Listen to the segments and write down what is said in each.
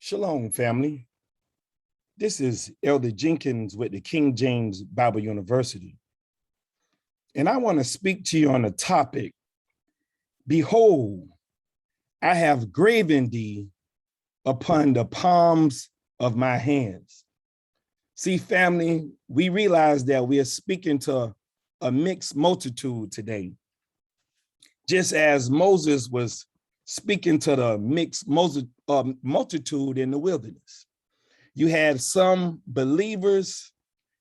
Shalom, family. This is Elder Jenkins with the King James Bible University. And I want to speak to you on a topic. Behold, I have graven thee upon the palms of my hands. See, family, we realize that we are speaking to a mixed multitude today. Just as Moses was speaking to the mixed multitude in the wilderness. You had some believers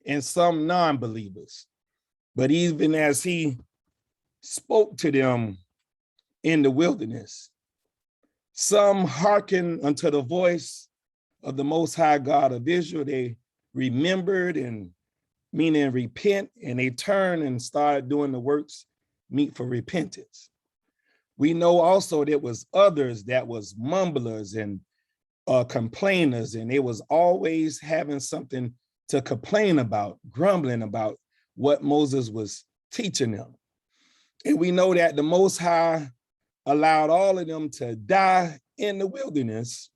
and some non-believers. But even as he spoke to them in the wilderness, some hearkened unto the voice of the Most High God of Israel. They remembered, and meaning repent, and they turned and started doing the works meet for repentance. We know also there was others that was mumblers and complainers, and they was always having something to complain about, grumbling about what Moses was teaching them. And we know that the Most High allowed all of them to die in the wilderness,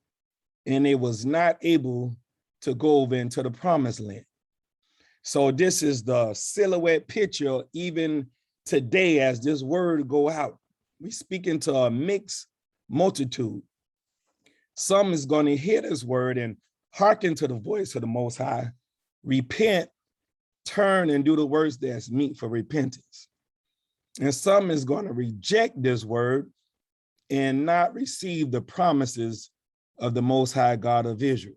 and they was not able to go over into the promised land. So this is the silhouette picture even today as this word go out. We speaking to a mixed multitude. Some is going to hear this word and hearken to the voice of the Most High, repent, turn, and do the works that's meet for repentance. And some is going to reject this word and not receive the promises of the Most High God of Israel.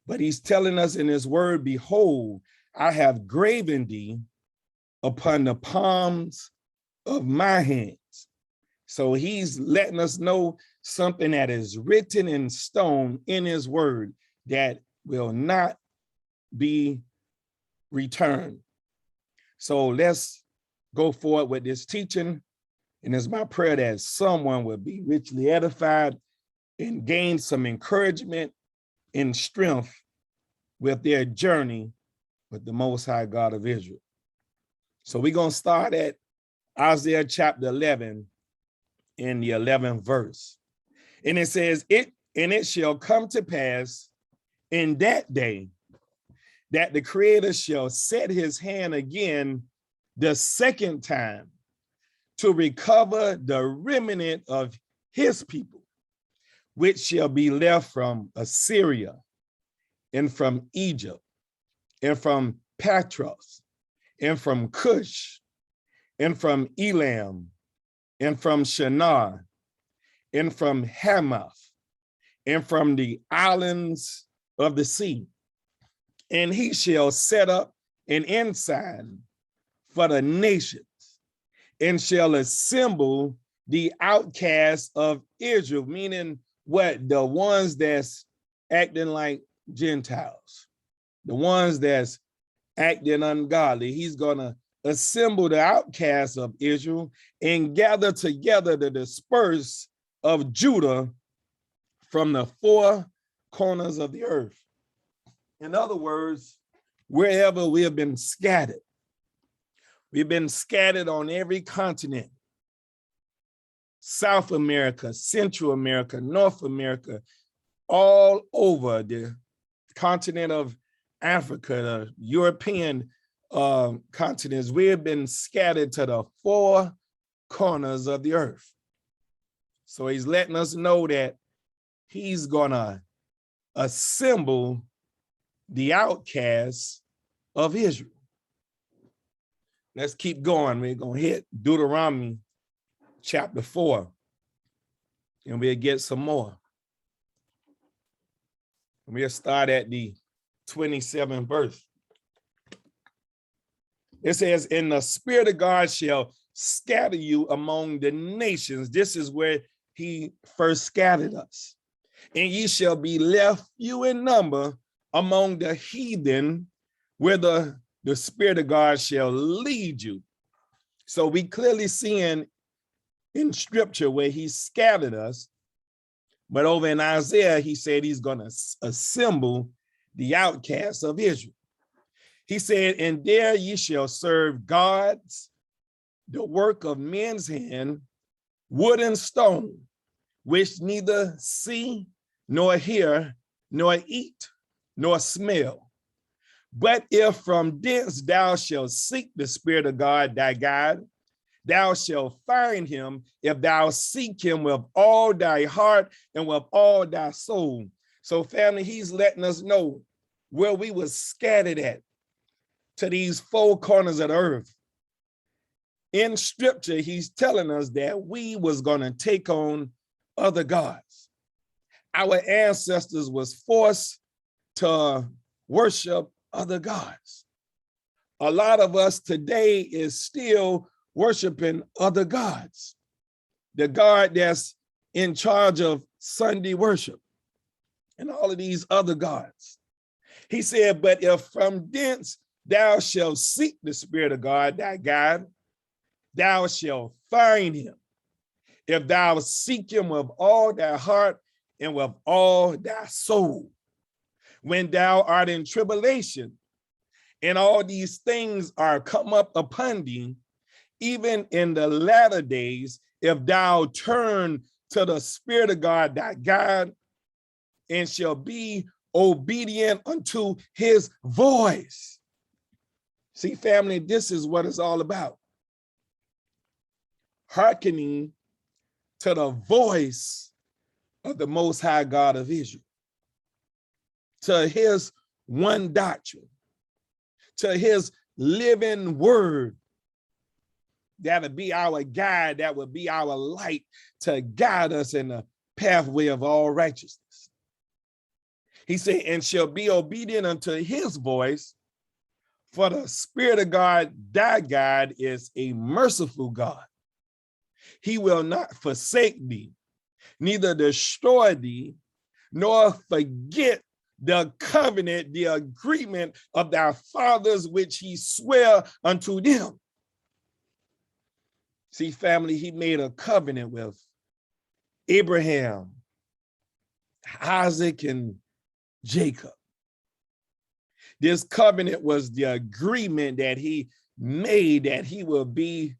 But he's telling us in his word, behold, I have graven thee upon the palms of my hands. So he's letting us know something that is written in stone in his word that will not be returned. So let's go forward with this teaching. And it's my prayer that someone will be richly edified and gain some encouragement and strength with their journey with the Most High God of Israel. So we're going to start at Isaiah chapter 11 in the 11th verse. And it says, it shall come to pass in that day that the Creator shall set his hand again the second time to recover the remnant of his people, which shall be left from Assyria and from Egypt and from Patros and from Cush and from Elam and from Shinar and from Hamath and from the islands of the sea. And he shall set up an ensign for the nations and shall assemble the outcasts of Israel, meaning what? The ones that's acting like Gentiles, the ones that's acting ungodly. He's gonna assemble the outcasts of Israel and gather together the dispersed of Judah from the four corners of the earth. In other words, wherever we have been scattered, we've been scattered on every continent. South America, Central America, North America, all over the continent of Africa, the European continents. We have been scattered to the four corners of the earth. So he's letting us know that he's gonna assemble the outcasts of Israel. Let's keep going. We're gonna hit Deuteronomy chapter 4, and we'll get some more. We'll start at the 27th verse. It says, and the Spirit of God shall scatter you among the nations. This is where he first scattered us. And ye shall be left few in number among the heathen, where the Spirit of God shall lead you. So we clearly seeing in scripture where he scattered us, but over in Isaiah, he said he's going to assemble the outcasts of Israel. He said, and there ye shall serve gods, the work of men's hand, wood and stone, which neither see nor hear, nor eat, nor smell. But if from thence thou shalt seek the Spirit of God, thy God, thou shalt find him if thou seek him with all thy heart and with all thy soul. So family, he's letting us know where we were scattered at, to these four corners of the earth. In scripture, he's telling us that we was going to take on other gods. Our ancestors was forced to worship other gods. A lot of us today is still worshiping other gods. The God that's in charge of Sunday worship and all of these other gods. He said, but if from thence thou shalt seek the Spirit of God, thy God, thou shalt find him. If thou seek him with all thy heart and with all thy soul. When thou art in tribulation, and all these things are come up upon thee, even in the latter days, if thou turn to the Spirit of God, thy God, and shall be obedient unto his voice. See, family, this is what it's all about. Hearkening to the voice of the Most High God of Israel, to his one doctrine, to his living word, that would be our guide, that would be our light to guide us in the pathway of all righteousness. He said, and shall be obedient unto his voice, for the Spirit of God, thy God, is a merciful God. He will not forsake thee, neither destroy thee, nor forget the covenant, the agreement of thy fathers, which he sware unto them. See, family, he made a covenant with Abraham, Isaac, and Jacob. This covenant was the agreement that he made that he will be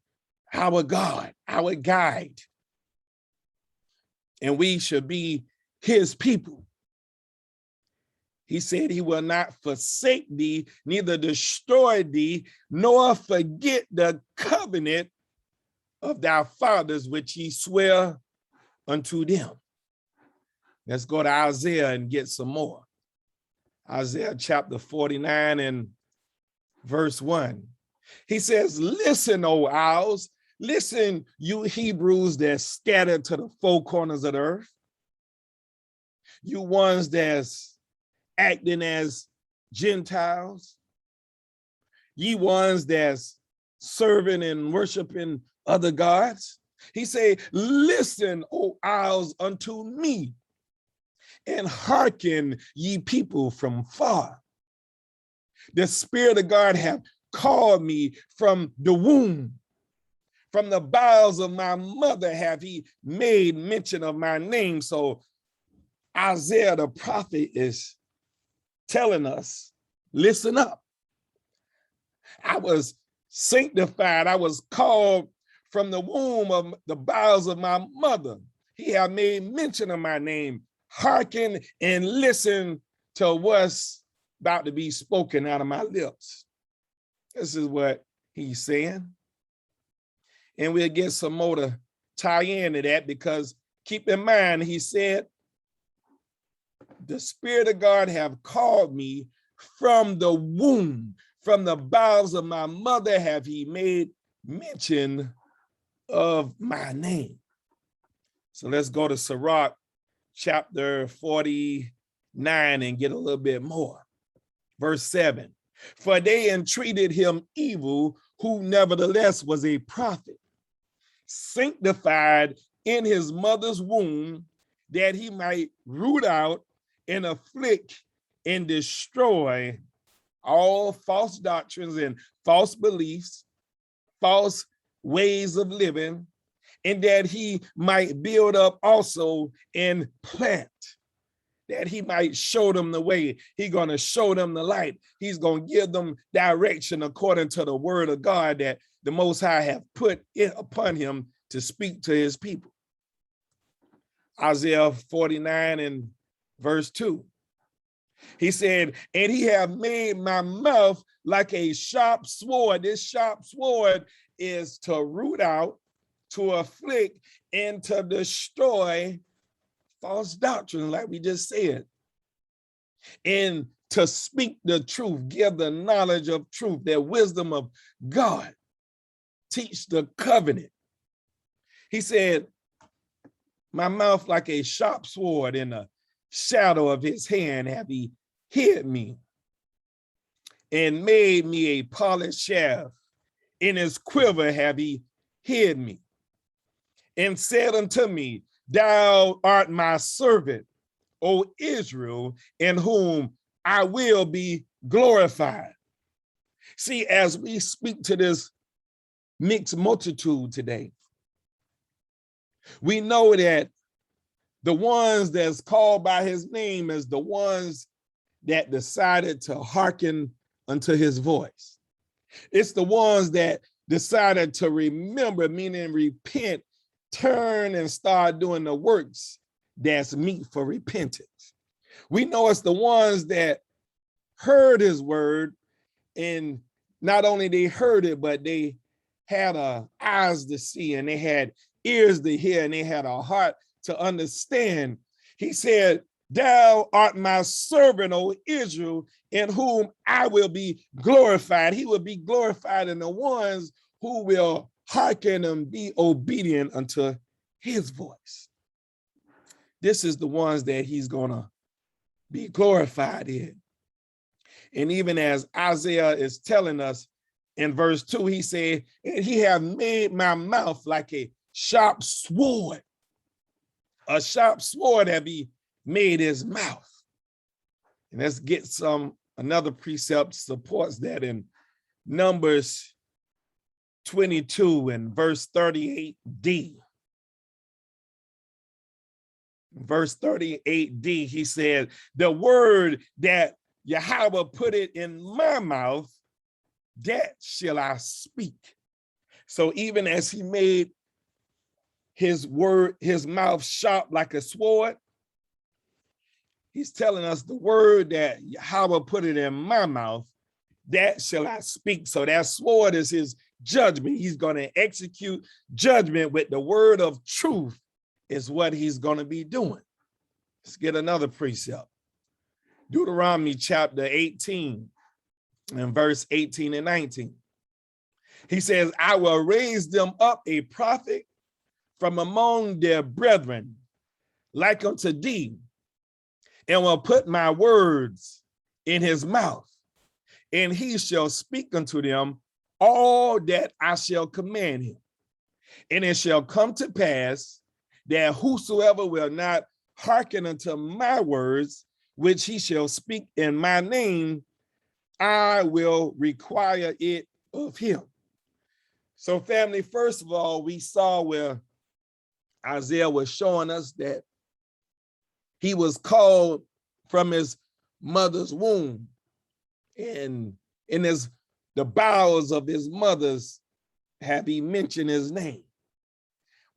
our God, our guide, and we should be his people. He said he will not forsake thee, neither destroy thee, nor forget the covenant of thy fathers, which he sware unto them. Let's go to Isaiah and get some more. Isaiah chapter 49 and verse 1. He says, listen, O owls, listen, you Hebrews that scattered to the four corners of the earth. You ones that's acting as Gentiles. Ye ones that's serving and worshiping other gods. He said, listen, O owls, unto me, and hearken, ye people from far. The Spirit of God hath called me from the womb. From the bowels of my mother have he made mention of my name. So Isaiah the prophet is telling us, listen up. I was sanctified. I was called from the womb of the bowels of my mother. He had made mention of my name. Hearken and listen to what's about to be spoken out of my lips. This is what he's saying. And we'll get some more to tie into that, because keep in mind, he said, the Spirit of God have called me from the womb, from the bowels of my mother have he made mention of my name. So let's go to Sirach chapter 49 and get a little bit more. Verse 7, for they entreated him evil, who nevertheless was a prophet, sanctified in his mother's womb, that he might root out and afflict and destroy all false doctrines and false beliefs, false ways of living, and that he might build up also and plant, that he might show them the way. He's going to show them the light. He's going to give them direction according to the word of God that the Most High have put it upon him to speak to his people. Isaiah 49 and verse 2. He said, and he have made my mouth like a sharp sword. This sharp sword is to root out, to afflict, and to destroy false doctrine, like we just said. And to speak the truth, give the knowledge of truth, the wisdom of God, teach the covenant. He said, my mouth like a sharp sword, in the shadow of his hand have he hid me, and made me a polished shaft. In his quiver have he hid me, and said unto me, thou art my servant, O Israel, in whom I will be glorified. See, as we speak to this mixed multitude today, we know that the ones that's called by his name is the ones that decided to hearken unto his voice. It's the ones that decided to remember, meaning repent, turn, and start doing the works that's meet for repentance. We know it's the ones that heard his word, and not only they heard it, but they had eyes to see, and they had ears to hear, and they had a heart to understand. He said, thou art my servant, O Israel, in whom I will be glorified. He will be glorified in the ones who will hearken and be obedient unto his voice. This is the ones that he's gonna be glorified in. And even as Isaiah is telling us in verse 2, he said, and he have made my mouth like a sharp sword. A sharp sword have he made his mouth. And let's get another precept supports that in Numbers 22 and verse 38d. Verse 38d, he said, the word that Yahweh put it in my mouth, that shall I speak. So even as he made his word, his mouth sharp like a sword, he's telling us the word that Yahweh put it in my mouth, that shall I speak. So that sword is his judgment. He's going to execute judgment with the word of truth is what he's going to be doing. Let's get another precept. Deuteronomy chapter 18 and verse 18 and 19. He says, I will raise them up a prophet from among their brethren, like unto thee, and will put my words in his mouth, and he shall speak unto them all that I shall command him. And it shall come to pass that whosoever will not hearken unto my words, which he shall speak in my name, I will require it of him. So family, first of all, we saw where Isaiah was showing us that he was called from his mother's womb, and in the bowels of his mother's have he mentioned his name.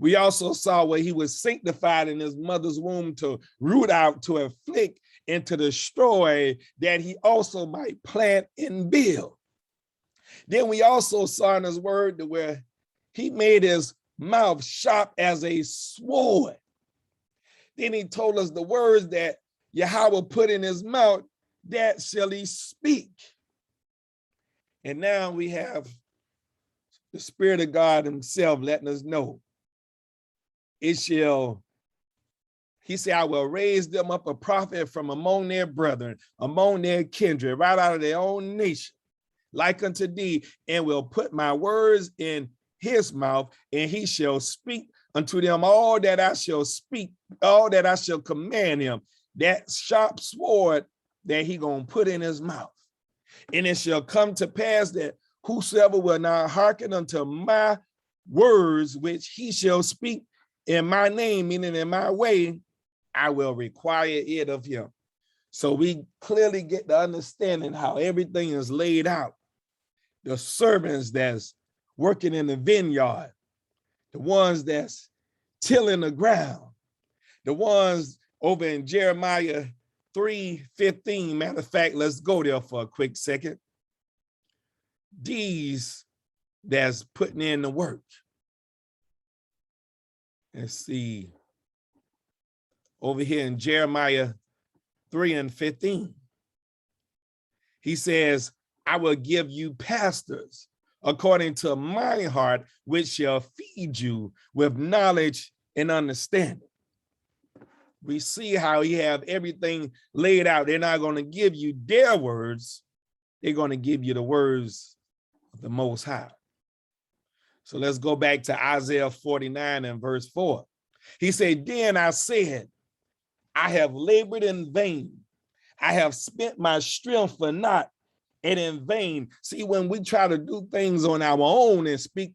We also saw where he was sanctified in his mother's womb to root out, to afflict, and to destroy, that he also might plant and build. Then we also saw in his word where he made his mouth sharp as a sword. Then he told us the words that Yahweh put in his mouth, that shall he speak. And now we have the Spirit of God himself letting us know. It shall, he said, I will raise them up a prophet from among their brethren, among their kindred, right out of their own nation, like unto thee, and will put my words in his mouth, and he shall speak unto them all that I shall speak, all that I shall command him. That sharp sword that he gonna put in his mouth. And it shall come to pass that whosoever will not hearken unto my words, which he shall speak in my name, meaning in my way, I will require it of him. So we clearly get the understanding how everything is laid out. The servants that's working in the vineyard, the ones that's tilling the ground, the ones over in Jeremiah 3:15. Matter of fact, let's go there for a quick second. These that's putting in the work. Let's see. Over here in Jeremiah 3:15. He says, I will give you pastors according to my heart, which shall feed you with knowledge and understanding. We see how he have everything laid out. They're not going to give you their words. They're going to give you the words of the Most High. So let's go back to Isaiah 49 and verse 4. He said, then I said, I have labored in vain. I have spent my strength for naught and in vain. See, when we try to do things on our own and speak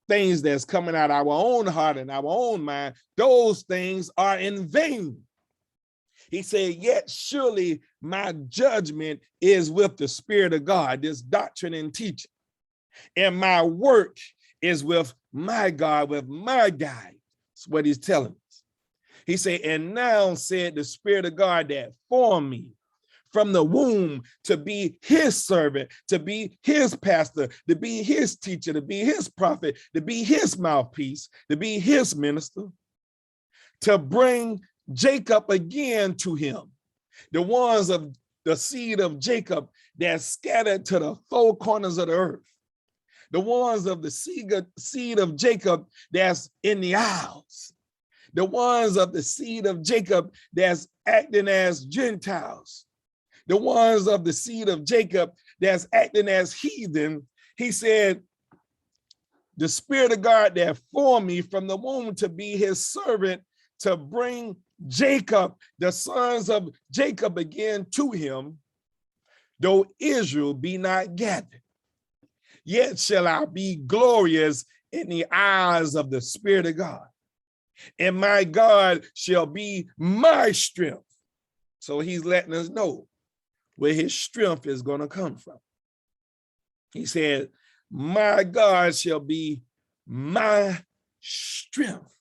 things that's coming out of our own heart and our own mind, those things are in vain. He said, yet surely my judgment is with the Spirit of God, this doctrine and teaching. And my work is with my God, with my guide. That's what he's telling us. He said, and now said the Spirit of God that formed me from the womb to be his servant, to be his pastor, to be his teacher, to be his prophet, to be his mouthpiece, to be his minister, to bring Jacob again to him, the ones of the seed of Jacob that scattered to the four corners of the earth, the ones of the seed of Jacob that's in the isles, the ones of the seed of Jacob that's acting as Gentiles, the ones of the seed of Jacob that's acting as heathen. He said, the Spirit of God that formed me from the womb to be his servant, to bring Jacob, the sons of Jacob again to him, though Israel be not gathered. Yet shall I be glorious in the eyes of the Spirit of God, and my God shall be my strength. So he's letting us know where his strength is going to come from. He said, my God shall be my strength.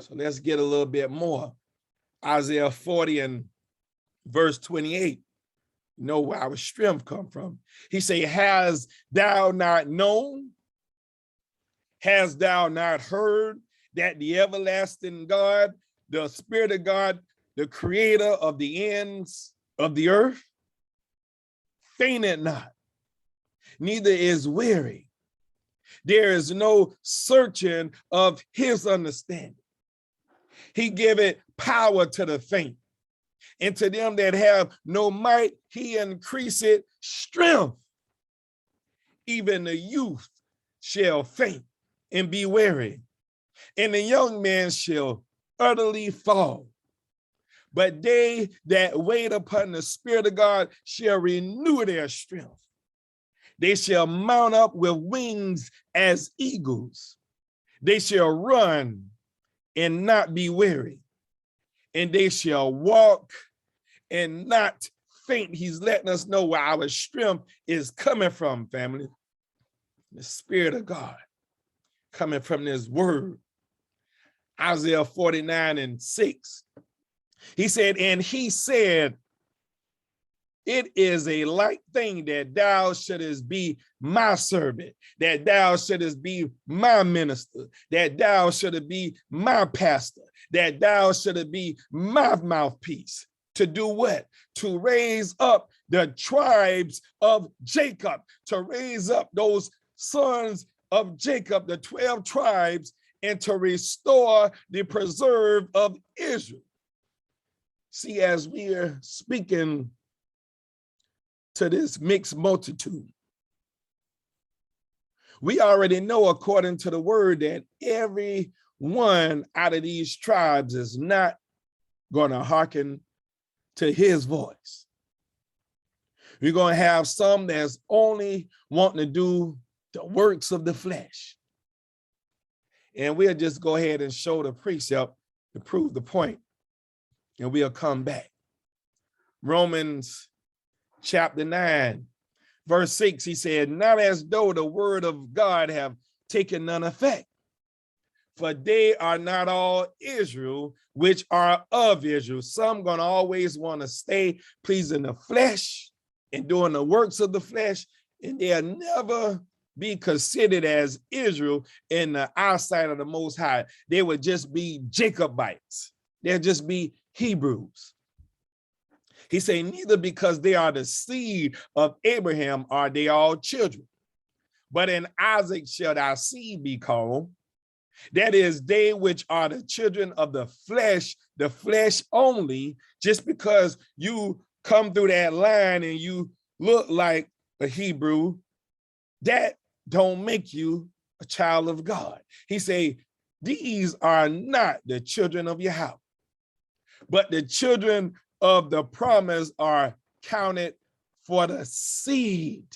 So let's get a little bit more. Isaiah 40 and verse 28. You know where our strength come from. He said, has thou not known? Hast thou not heard that the everlasting God, the Spirit of God, the creator of the ends of the earth, fainted not, neither is weary. There is no searching of his understanding. He giveth power to the faint, and to them that have no might, he increaseth strength. Even the youth shall faint and be weary, and the young man shall utterly fall. But they that wait upon the Spirit of God shall renew their strength. They shall mount up with wings as eagles. They shall run and not be weary, and they shall walk and not faint. He's letting us know where our strength is coming from, family. The Spirit of God coming from this word. Isaiah 49 and 6. He said, and he said, it is a light thing that thou shouldest be my servant, that thou shouldest be my minister, that thou shouldest be my pastor, that thou shouldest be my mouthpiece. To do what? To raise up the tribes of Jacob, to raise up those sons of Jacob, the 12 tribes, and to restore the preserve of Israel. See, as we are speaking to this mixed multitude, we already know, according to the word, that every one out of these tribes is not going to hearken to his voice. We're going to have some that's only wanting to do the works of the flesh. And we'll just go ahead and show the precept to prove the point, and we'll come back. Romans chapter 9, verse 6, he said, not as though the word of God have taken none effect. For they are not all Israel, which are of Israel. Some gonna always want to stay pleasing the flesh and doing the works of the flesh, and they'll never be considered as Israel in the eyesight of the Most High. They would just be Jacobites. They'll just be Hebrews. He said, neither because they are the seed of Abraham are they all children, but in Isaac shall thy seed be called. That is, they which are the children of the flesh only. Just because you come through that line and you look like a Hebrew, that don't make you a child of God. He say, these are not the children of Yahweh, but the children of the promise are counted for the seed,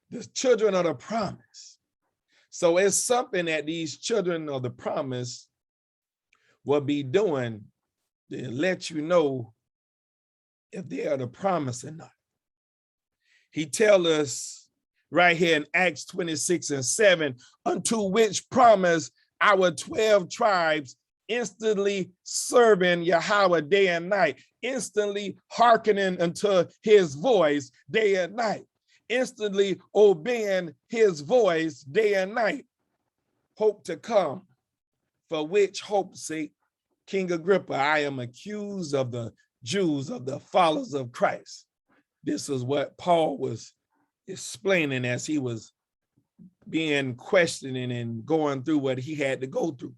the children of the promise. So it's something that these children of the promise will be doing to let you know if they are the promise or not. He tells us right here in Acts 26:7, unto which promise our 12 tribes instantly serving Yahweh day and night, instantly hearkening unto his voice day and night, instantly obeying his voice day and night, hope to come, for which hope's sake, King Agrippa, I am accused of the Jews, of the followers of Christ. This is what Paul was explaining as he was being questioning and going through what he had to go through.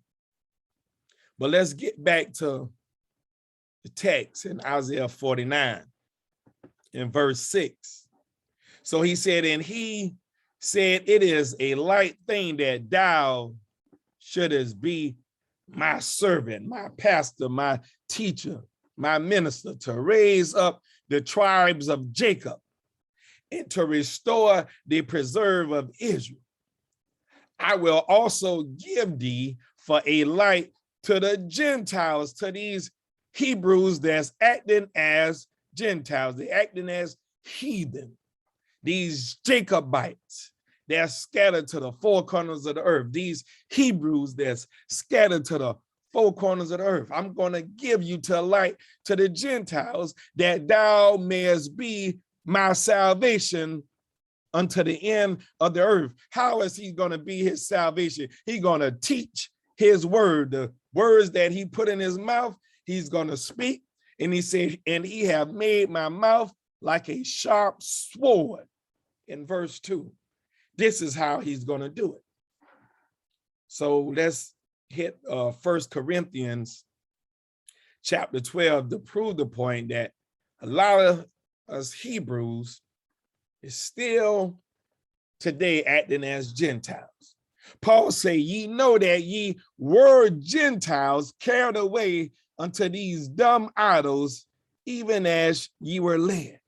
But let's get back to the text in Isaiah 49 in verse 6. So he said, and he said, it is a light thing that thou shouldest be my servant, my pastor, my teacher, my minister, to raise up the tribes of Jacob and to restore the preserve of Israel. I will also give thee for a light to the Gentiles, to these Hebrews that's acting as Gentiles, they're acting as heathen, these Jacobites that's scattered to the four corners of the earth, these Hebrews that's scattered to the four corners of the earth. I'm going to give you to light to the Gentiles, that thou mayest be my salvation unto the end of the earth. How is he going to be his salvation? He's going to teach his word, the words that he put in his mouth, he's going to speak. And he said, and he have made my mouth like a sharp sword. In verse 2, this is how he's going to do it. So let's hit 1 Corinthians chapter 12 to prove the point that a lot of us Hebrews is still today acting as Gentiles. Paul say, ye know that ye were Gentiles carried away unto these dumb idols, even as ye were led.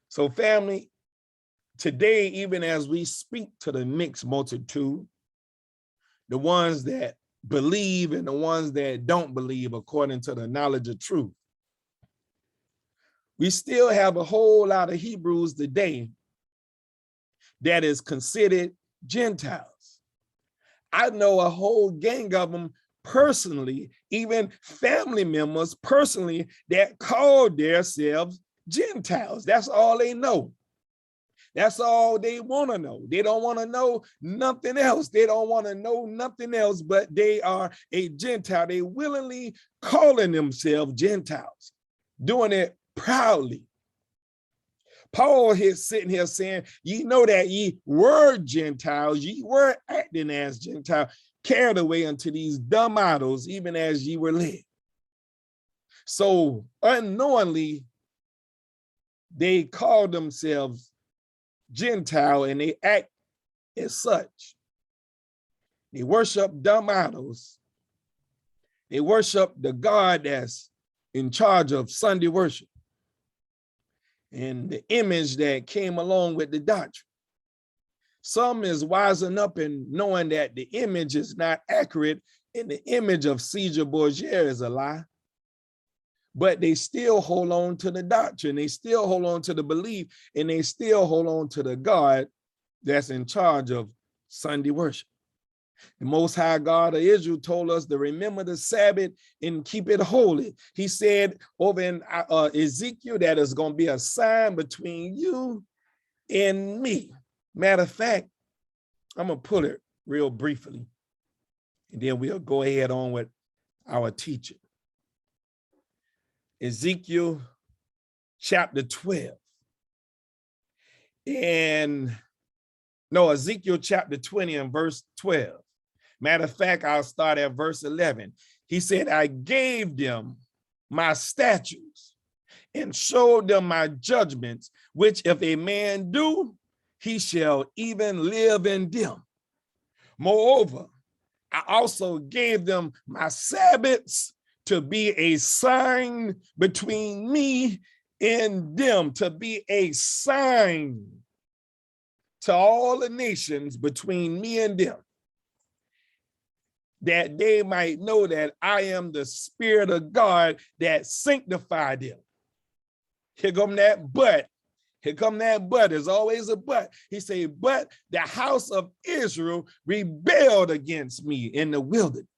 So family, today, even as we speak to the mixed multitude, the ones that believe and the ones that don't believe according to the knowledge of truth, we still have a whole lot of Hebrews today that is considered Gentiles. I know a whole gang of them personally, even family members personally, that call themselves Gentiles. That's all they know. That's all they want to know. They don't want to know nothing else. They don't want to know nothing else, but they are a Gentile. They willingly calling themselves Gentiles, doing it proudly. Paul is sitting here saying, ye know that ye were Gentiles, ye were acting as Gentiles, carried away unto these dumb idols, even as ye were led. So unknowingly, they call themselves Gentile and they act as such. They worship dumb idols. They worship the God that's in charge of Sunday worship and the image that came along with the doctrine. Some is wising up and knowing that the image is not accurate and the image of Caesar Borgia is a lie. But they still hold on to the doctrine. They still hold on to the belief, and they still hold on to the God that's in charge of Sunday worship. The Most High God of Israel told us to remember the Sabbath and keep it holy. He said over in Ezekiel that is going to be a sign between you and me. Matter of fact, I'm going to pull it real briefly, and then we'll go ahead on with our teaching. Ezekiel chapter 12. Ezekiel chapter 20 and verse 12. Matter of fact, I'll start at verse 11. He said, I gave them my statutes and showed them my judgments, which if a man do, he shall even live in them. Moreover, I also gave them my Sabbaths to be a sign between me and them, to be a sign to all the nations between me and them, that they might know that I am the Spirit of God that sanctified them. Here come that but. Here come that but. There's always a but. He said, but the house of Israel rebelled against me in the wilderness.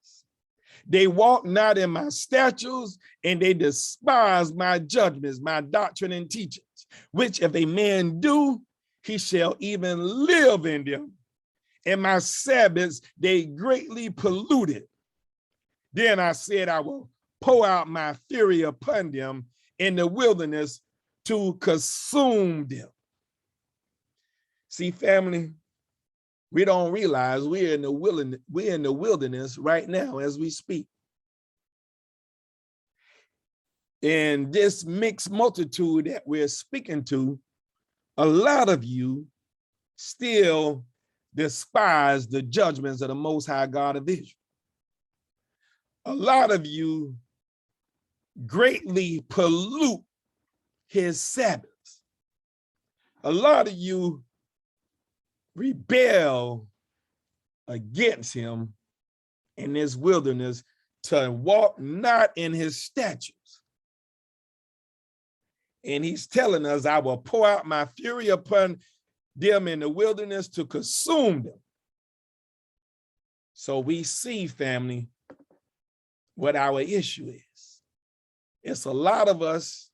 They walked not in my statutes, and they despised my judgments, my doctrine and teachings, which if a man do, he shall even live in them. And my Sabbaths they greatly polluted. Then I said, I will pour out my fury upon them in the wilderness to consume them. See, family, we don't realize we're in the wilderness right now as we speak. And this mixed multitude that we're speaking to, a lot of you still despise the judgments of the Most High God of Israel. A lot of you greatly pollute his Sabbaths. A lot of you rebel against him in this wilderness to walk not in his statutes. And he's telling us, I will pour out my fury upon them in the wilderness to consume them. So we see, family, what our issue is. It's a lot of us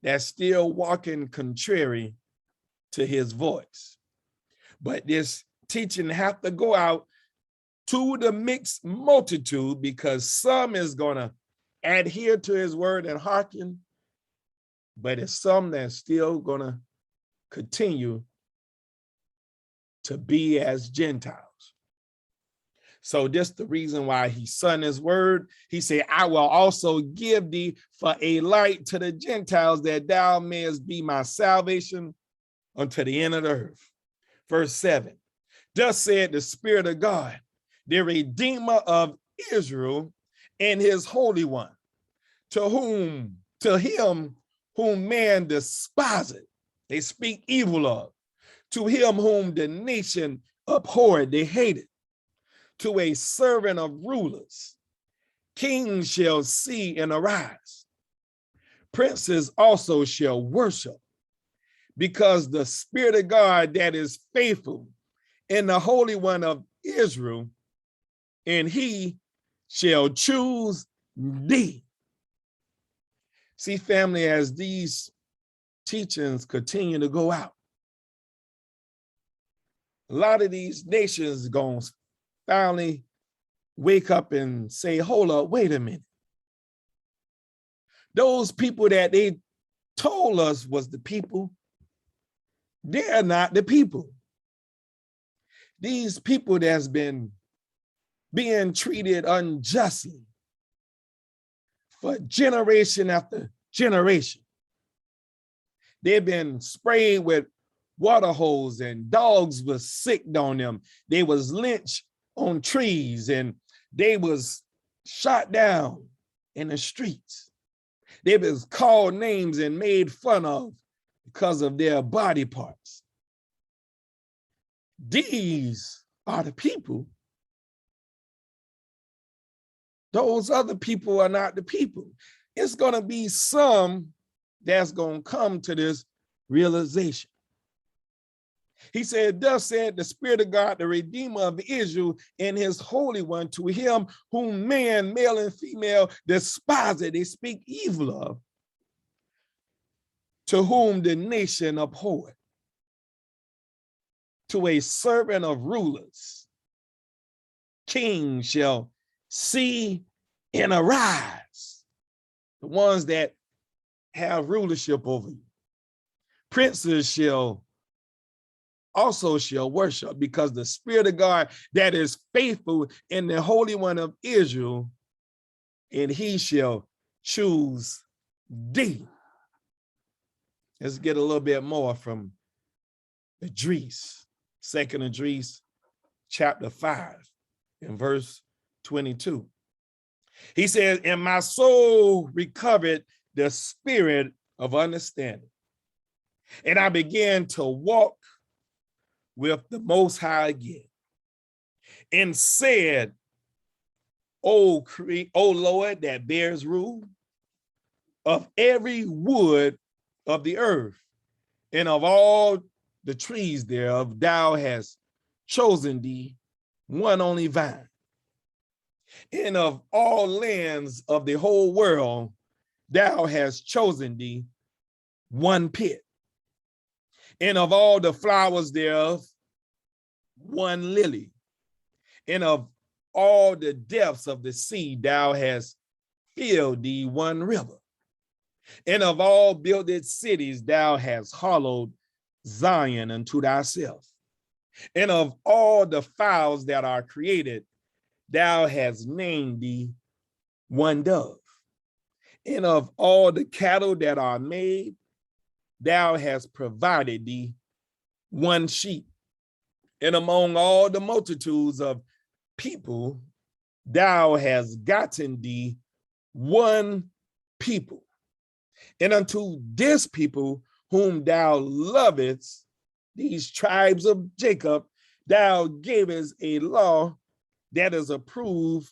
that's still walking contrary to his voice. But this teaching have to go out to the mixed multitude, because some is going to adhere to his word and hearken, but it's some that's still going to continue to be as Gentiles. So this is the reason why he sent his word. He said, I will also give thee for a light to the Gentiles, that thou mayest be my salvation unto the end of the earth. Verse 7, thus said the Spirit of God, the Redeemer of Israel and his Holy One, to him whom man despiseth, they speak evil of, to him whom the nation abhorred, they hated, to a servant of rulers, kings shall see and arise. Princes also shall worship, because the Spirit of God that is faithful in the Holy One of Israel, and he shall choose thee. See, family, as these teachings continue to go out, a lot of these nations going to finally wake up and say, hold up, wait a minute. Those people that they told us was the people, they're not the people. These people that's been being treated unjustly for generation after generation. They've been sprayed with water hose, and dogs was sicked on them. They was lynched on trees, and they was shot down in the streets. They was called names and made fun of because of their body parts. These are the people. Those other people are not the people. It's going to be some that's going to come to this realization. He said, thus said the Spirit of God, the Redeemer of Israel, and his Holy One, to him whom man, male and female, despise it, they speak evil of, to whom the nation abhorred, to a servant of rulers, kings shall see and arise, the ones that have rulership over you. Princes shall worship, because the Spirit of God that is faithful in the Holy One of Israel, and he shall choose thee. Let's get a little bit more from Esdras, 2nd Esdras, chapter 5, and verse 22. He says, and my soul recovered the spirit of understanding, and I began to walk with the Most High again, and said, O Lord, that bears rule of every wood of the earth, and of all the trees thereof, thou hast chosen thee one only vine. And of all lands of the whole world, thou hast chosen thee one pit. And of all the flowers thereof, one lily. And of all the depths of the sea, thou hast filled thee one river. And of all builded cities, thou hast hollowed Zion unto thyself. And of all the fowls that are created, thou hast named thee one dove. And of all the cattle that are made, thou hast provided thee one sheep. And among all the multitudes of people, thou hast gotten thee one people. And unto this people whom thou lovest, these tribes of Jacob, thou gavest a law that is approved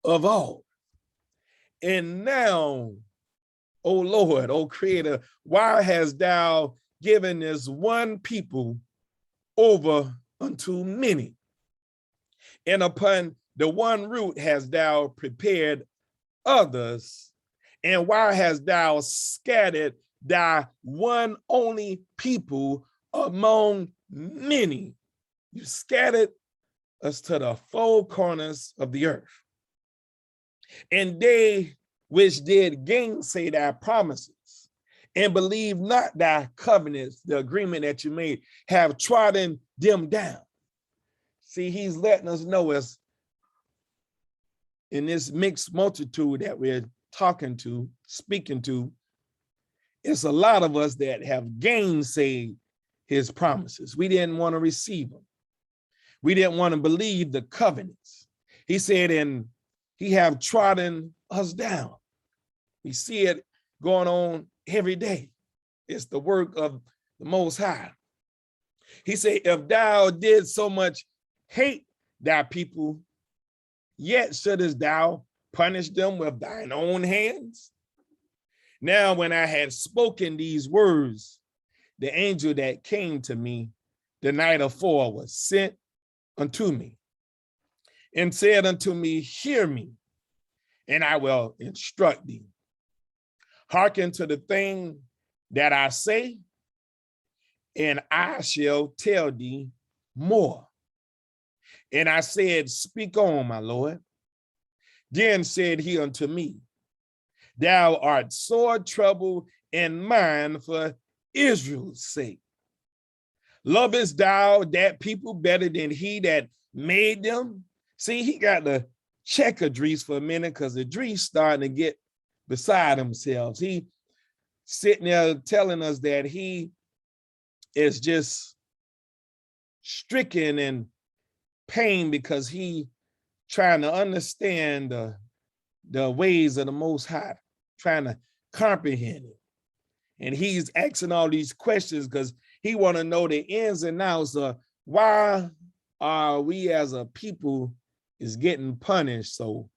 of all. And now, O Lord, O Creator, why hast thou given this one people over unto many? And upon the one root hast thou prepared others, and why hast thou scattered thy one only people among many? You scattered us to the four corners of the earth. And they which did gainsay thy promises and believe not thy covenants, the agreement that you made, have trodden them down. See, he's letting us know, as in this mixed multitude that we're talking to, speaking to, it's a lot of us that have gainsayed his promises. We didn't want to receive them. We didn't want to believe the covenants. He said, and he have trodden us down. We see it going on every day. It's the work of the Most High. He said, if thou did so much hate thy people, yet shouldest thou punish them with thine own hands? Now, when I had spoken these words, the angel that came to me the night afore was sent unto me, and said unto me, hear me, and I will instruct thee. Hearken to the thing that I say, and I shall tell thee more. And I said, speak on, my Lord. Then said he unto me, thou art sore troubled in mind for Israel's sake. Lovest thou that people better than he that made them? See, he got to check Esdras for a minute, because Esdras starting to get beside himself. He sitting there telling us that he is just stricken in pain because he trying to understand the ways of the Most High, trying to comprehend it. And he's asking all these questions because he want to know the ins and outs of why are we as a people is getting punished, so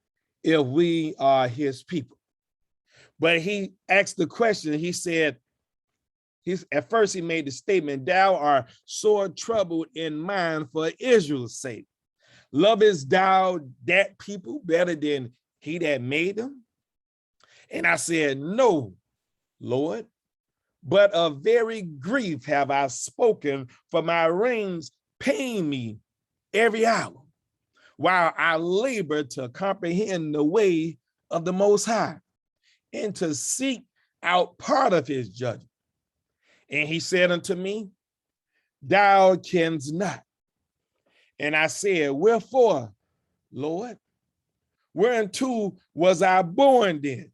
if we are his people. But he asked the question, he said, At first he made the statement, thou art sore troubled in mind for Israel's sake. Lovest thou that people better than he that made them? And I said, no, Lord, but of very grief have I spoken, for my reins pain me every hour, while I labor to comprehend the way of the Most High and to seek out part of his judgment. And he said unto me, thou canst not. And I said, wherefore, Lord? Whereunto was I born then?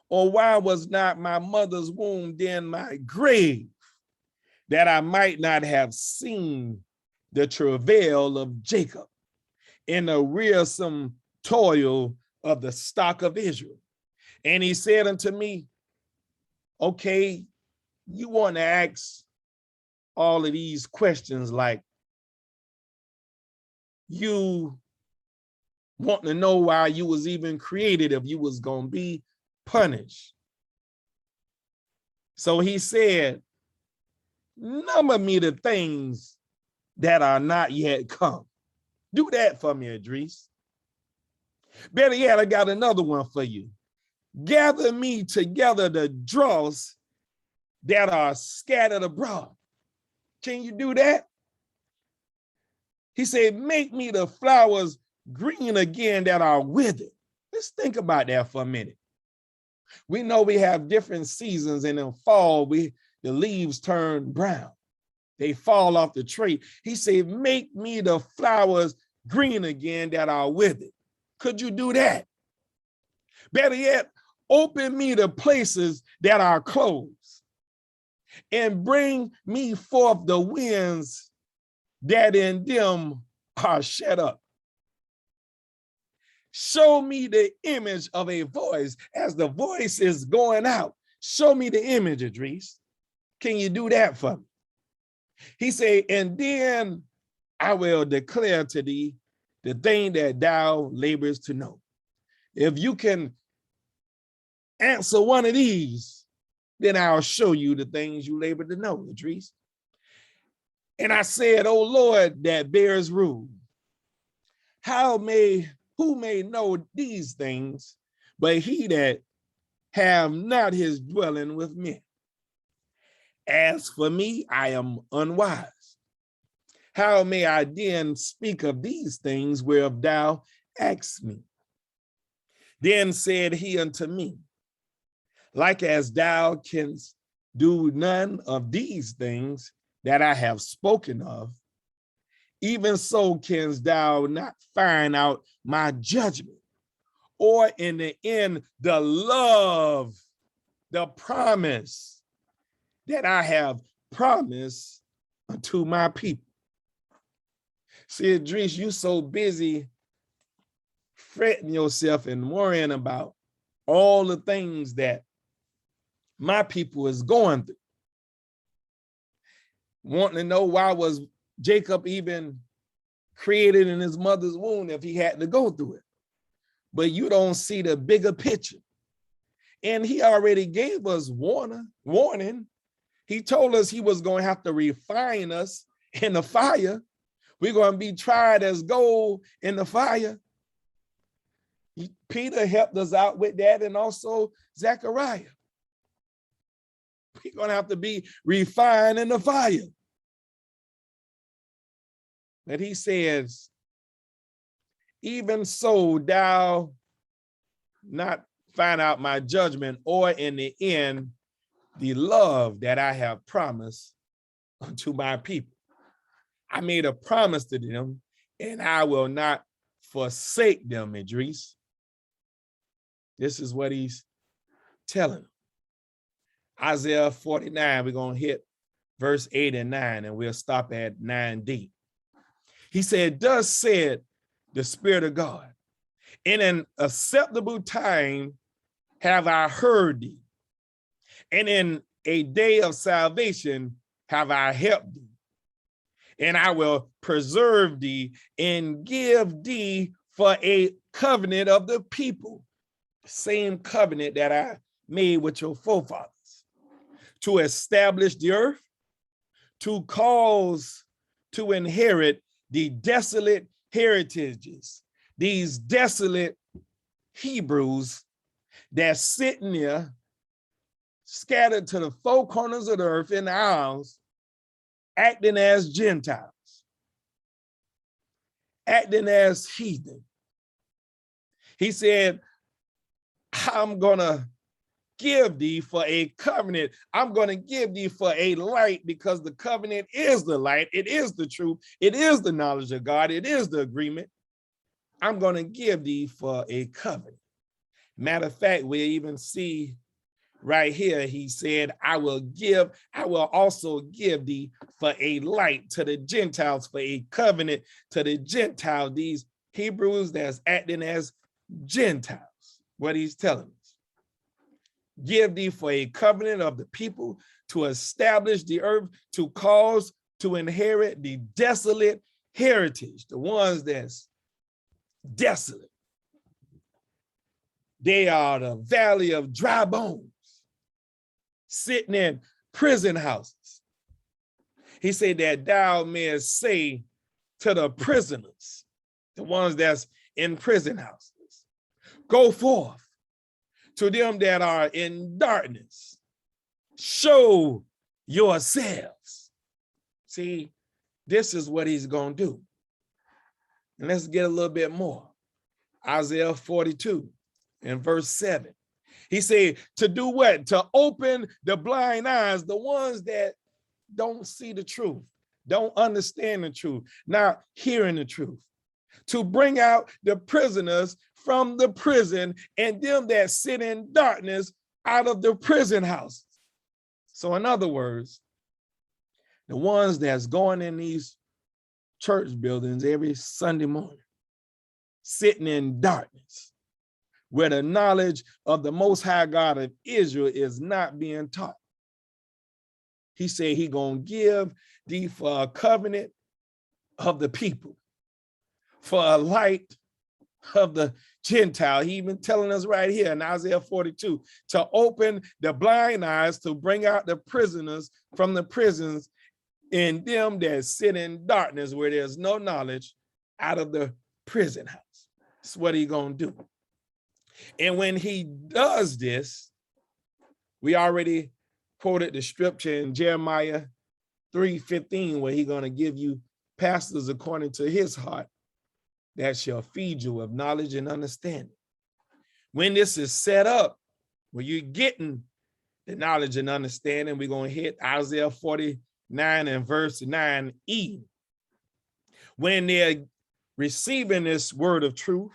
Or why was not my mother's womb then my grave, that I might not have seen the travail of Jacob in the wearisome toil of the stock of Israel? And he said unto me, okay, you want to ask all of these questions like, you want to know why you was even created if you was going to be punished. So he said, number me the things that are not yet come. Do that for me, Idris. Better yet, I got another one for you. Gather me together the dross that are scattered abroad. Can you do that? He said, make me the flowers green again that are withered. Let's think about that for a minute. We know we have different seasons, and in fall, the leaves turn brown. They fall off the tree. He said, make me the flowers green again that are withered. Could you do that? Better yet, open me the places that are closed and bring me forth the winds that in them are shut up. Show me the image of a voice as the voice is going out. Show me the image, Idris. Can you do that for me? He said, and then I will declare to thee the thing that thou labors to know. If you can answer one of these, then I'll show you the things you labor to know, Idris. And I said, O Lord, that bears rule, who may know these things, but he that have not his dwelling with men? As for me, I am unwise. How may I then speak of these things whereof thou asked me? Then said he unto me, like as thou canst do none of these things that I have spoken of, even so canst thou not find out my judgment, or in the end, the love, the promise that I have promised unto my people. See, Idris, you so busy fretting yourself and worrying about all the things that my people is going through. Wanting to know why was Jacob even created in his mother's womb if he had to go through it. But you don't see the bigger picture. And he already gave us warning. He told us he was going to have to refine us in the fire. We're going to be tried as gold in the fire. Peter helped us out with that, and also Zechariah. We're going to have to be refined in the fire. But he says, even so thou not find out my judgment, or in the end, the love that I have promised unto my people. I made a promise to them, and I will not forsake them, Idris. This is what he's telling them. Isaiah 49, we're going to hit verse 8 and 9, and we'll stop at 9d. He said, thus said the Spirit of God, in an acceptable time have I heard thee, and in a day of salvation have I helped thee. And I will preserve thee and give thee for a covenant of the people, same covenant that I made with your forefathers, to establish the earth, to cause to inherit the desolate heritages, these desolate Hebrews that's sitting there scattered to the four corners of the earth in the isles, acting as Gentiles, acting as heathen. He said, I'm gonna give thee for a covenant. I'm going to give thee for a light, because the covenant is the light. It is the truth. It is the knowledge of God. It is the agreement. I'm going to give thee for a covenant. Matter of fact, we even see right here, he said, I will also give thee for a light to the Gentiles, for a covenant to the Gentiles, these Hebrews that's acting as Gentiles. What he's telling us. Give thee for a covenant of the people, to establish the earth, to cause to inherit the desolate heritage, the ones that's desolate. They are the valley of dry bones, sitting in prison houses. He said that thou mayest say to the prisoners, the ones that's in prison houses, go forth. To them that are in darkness, show yourselves. See, this is what he's going to do. And let's get a little bit more. Isaiah 42 and verse 7. He said, to do what? To open the blind eyes, the ones that don't see the truth, don't understand the truth, not hearing the truth. To bring out the prisoners from the prison, and them that sit in darkness out of the prison houses. So in other words, the ones that's going in these church buildings every Sunday morning, sitting in darkness, where the knowledge of the Most High God of Israel is not being taught. He said he gonna give thee for a covenant of the people, for a light of the Gentile. He even telling us right here in Isaiah 42, to open the blind eyes, to bring out the prisoners from the prisons, and them that sit in darkness where there's no knowledge, out of the prison house. That's what he gonna do. And when he does this, we already quoted the scripture in Jeremiah 3:15, where he's gonna give you pastors according to his heart, that shall feed you of knowledge and understanding. When this is set up, where you're getting the knowledge and understanding, we're going to hit Isaiah 49 and verse 9e. When they're receiving this word of truth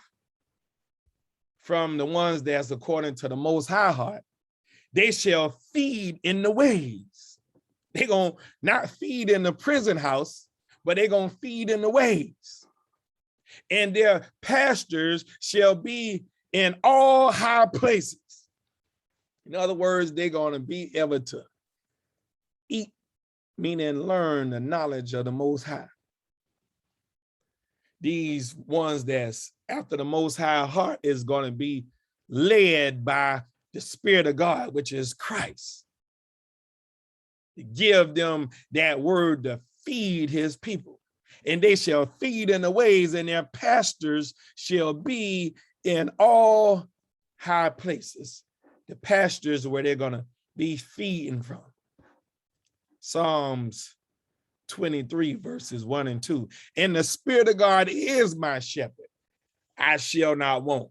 from the ones that's according to the Most High heart, they shall feed in the ways. They're going to not feed in the prison house, but they're going to feed in the ways. And their pastures shall be in all high places. In other words, they're going to be able to eat, meaning learn the knowledge of the Most High. These ones that's after the Most High heart is going to be led by the Spirit of God, which is Christ. To give them that word to feed his people. And they shall feed in the ways, and their pastures shall be in all high places. The pastures where they're going to be feeding from. Psalms 23 verses 1 and 2. And the Spirit of God is my shepherd. I shall not want.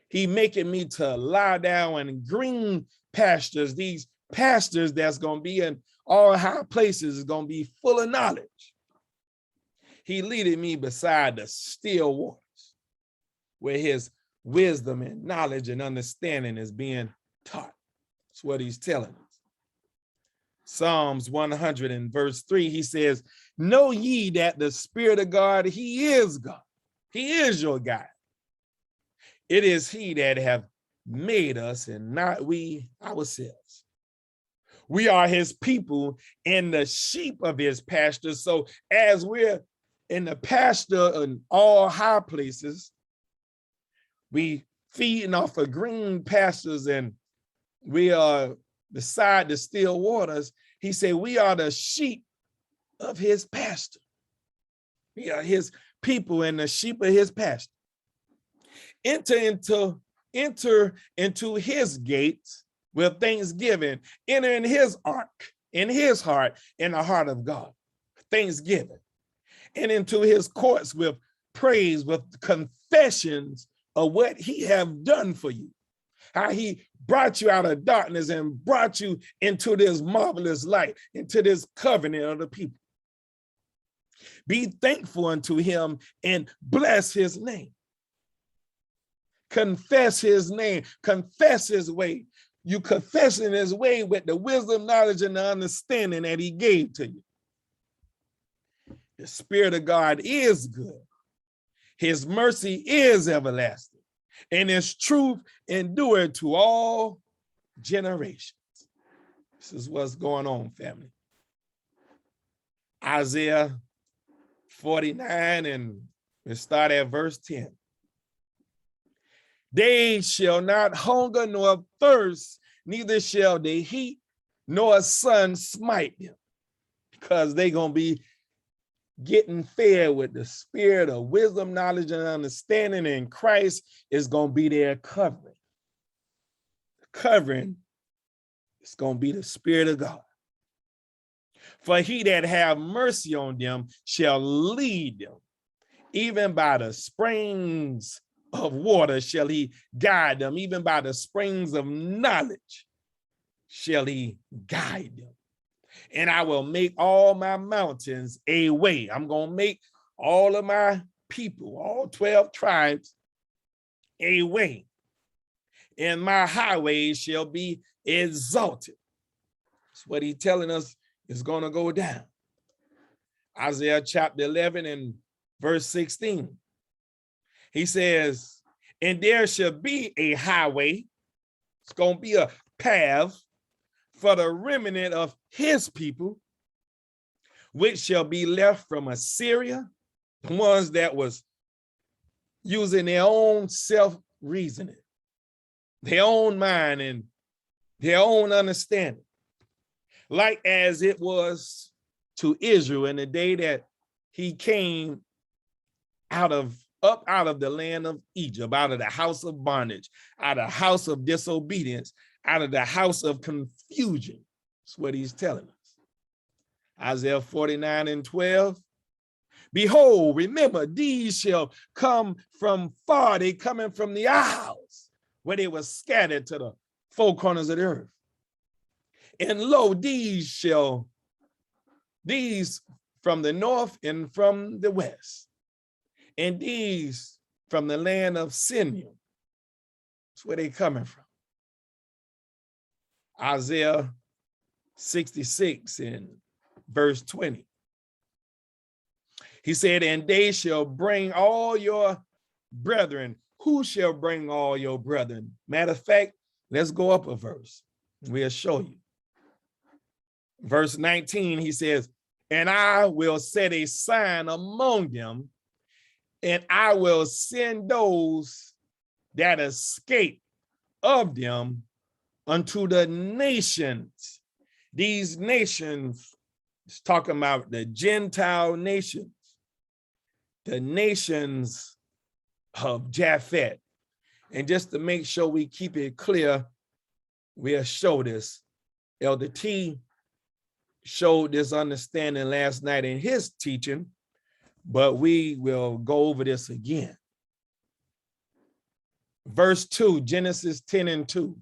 He making me to lie down in green pastures. These pastures that's going to be in all high places is going to be full of knowledge. He leaded me beside the still waters, where his wisdom and knowledge and understanding is being taught. That's what he's telling us. Psalms 100 and verse 3, he says, know ye that the Spirit of God, he is God. He is your God. It is he that have made us and not we ourselves. We are his people and the sheep of his pasture. So as we're in the pasture in all high places, we feeding off of green pastures, and we are beside the still waters, he said, we are the sheep of his pasture. We are his people and the sheep of his pasture. Enter into his gates with thanksgiving. Enter in his ark, in his heart, in the heart of God. Thanksgiving. And into his courts with praise, with confessions of what he have done for you. How he brought you out of darkness and brought you into this marvelous light, into this covenant of the people. Be thankful unto him and bless his name. Confess his name, confess his way. You confessing his way with the wisdom, knowledge, and the understanding that he gave to you. The Spirit of God is good. His mercy is everlasting, and his truth endured to all generations. This is what's going on, family. Isaiah 49, and we start at verse 10. They shall not hunger nor thirst, neither shall the heat nor sun smite them, because they're going to be getting fed with the spirit of wisdom, knowledge, and understanding, and Christ is going to be their covering. The covering is going to be the Spirit of God. For he that have mercy on them shall lead them, even by the springs of water shall he guide them, even by the springs of knowledge shall he guide them. And I will make all my mountains a way. I'm going to make all of my people, all 12 tribes, a way. And my highways shall be exalted. That's what he's telling us is going to go down. Isaiah chapter 11 and verse 16. He says, and there shall be a highway. It's going to be a path for the remnant of his people, which shall be left from Assyria, the ones that was using their own self-reasoning, their own mind and their own understanding, like as it was to Israel in the day that he came up out of the land of Egypt, out of the house of bondage, out of the house of disobedience, out of the house of confusion. That's what he's telling us. Isaiah 49 and 12. Behold, remember, these shall come from far. They coming from the isles where they were scattered to the four corners of the earth. And lo, these from the north and from the west, and these from the land of Simeon. That's where they coming from. Isaiah 66 and verse 20. He said, and they shall bring all your brethren. Who shall bring all your brethren? Matter of fact, let's go up a verse. We'll show you. Verse 19, he says, and I will set a sign among them, and I will send those that escape of them unto the nations. These nations, it's talking about the Gentile nations, the nations of Japhet. And just to make sure we keep it clear, we'll show this. Elder T showed this understanding last night in his teaching, but we will go over this again. Verse 2, Genesis 10 and 2.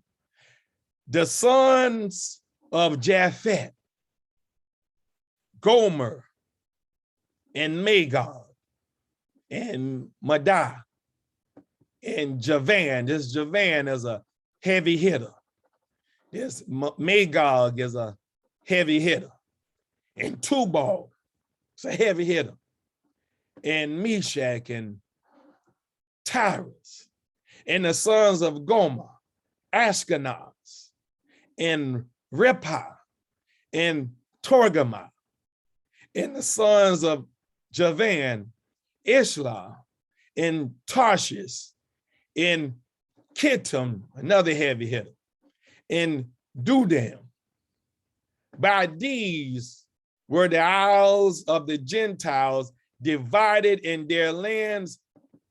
The sons of Japhet, Gomer, and Magog, and Madai, and Javan. This Javan is a heavy hitter. This Magog is a heavy hitter. And Tubal is a heavy hitter. And Meshach and Tyrus. And the sons of Gomer, Ashkenaz, and Rephah, and Torgamah. And the sons of Javan, Ishla, and Tarshish, and Kittim, another heavy hitter, and do them. By these were the isles of the Gentiles divided in their lands,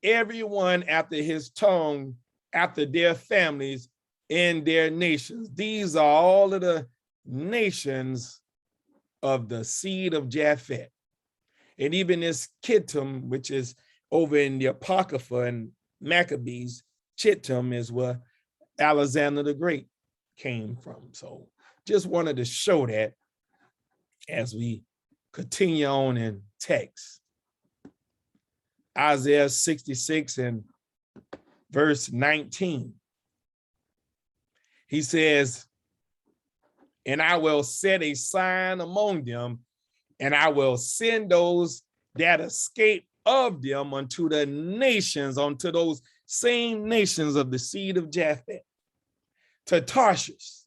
everyone after his tongue, after their families, in their nations. These are all of the nations of the seed of Japheth. And even this Kittim, which is over in the Apocrypha and Maccabees, Chittim is where Alexander the Great came from. So just wanted to show that as we continue on in text. Isaiah 66 and verse 19. He says, and I will set a sign among them, and I will send those that escape of them unto the nations, unto those same nations of the seed of Japheth, to Tarshish,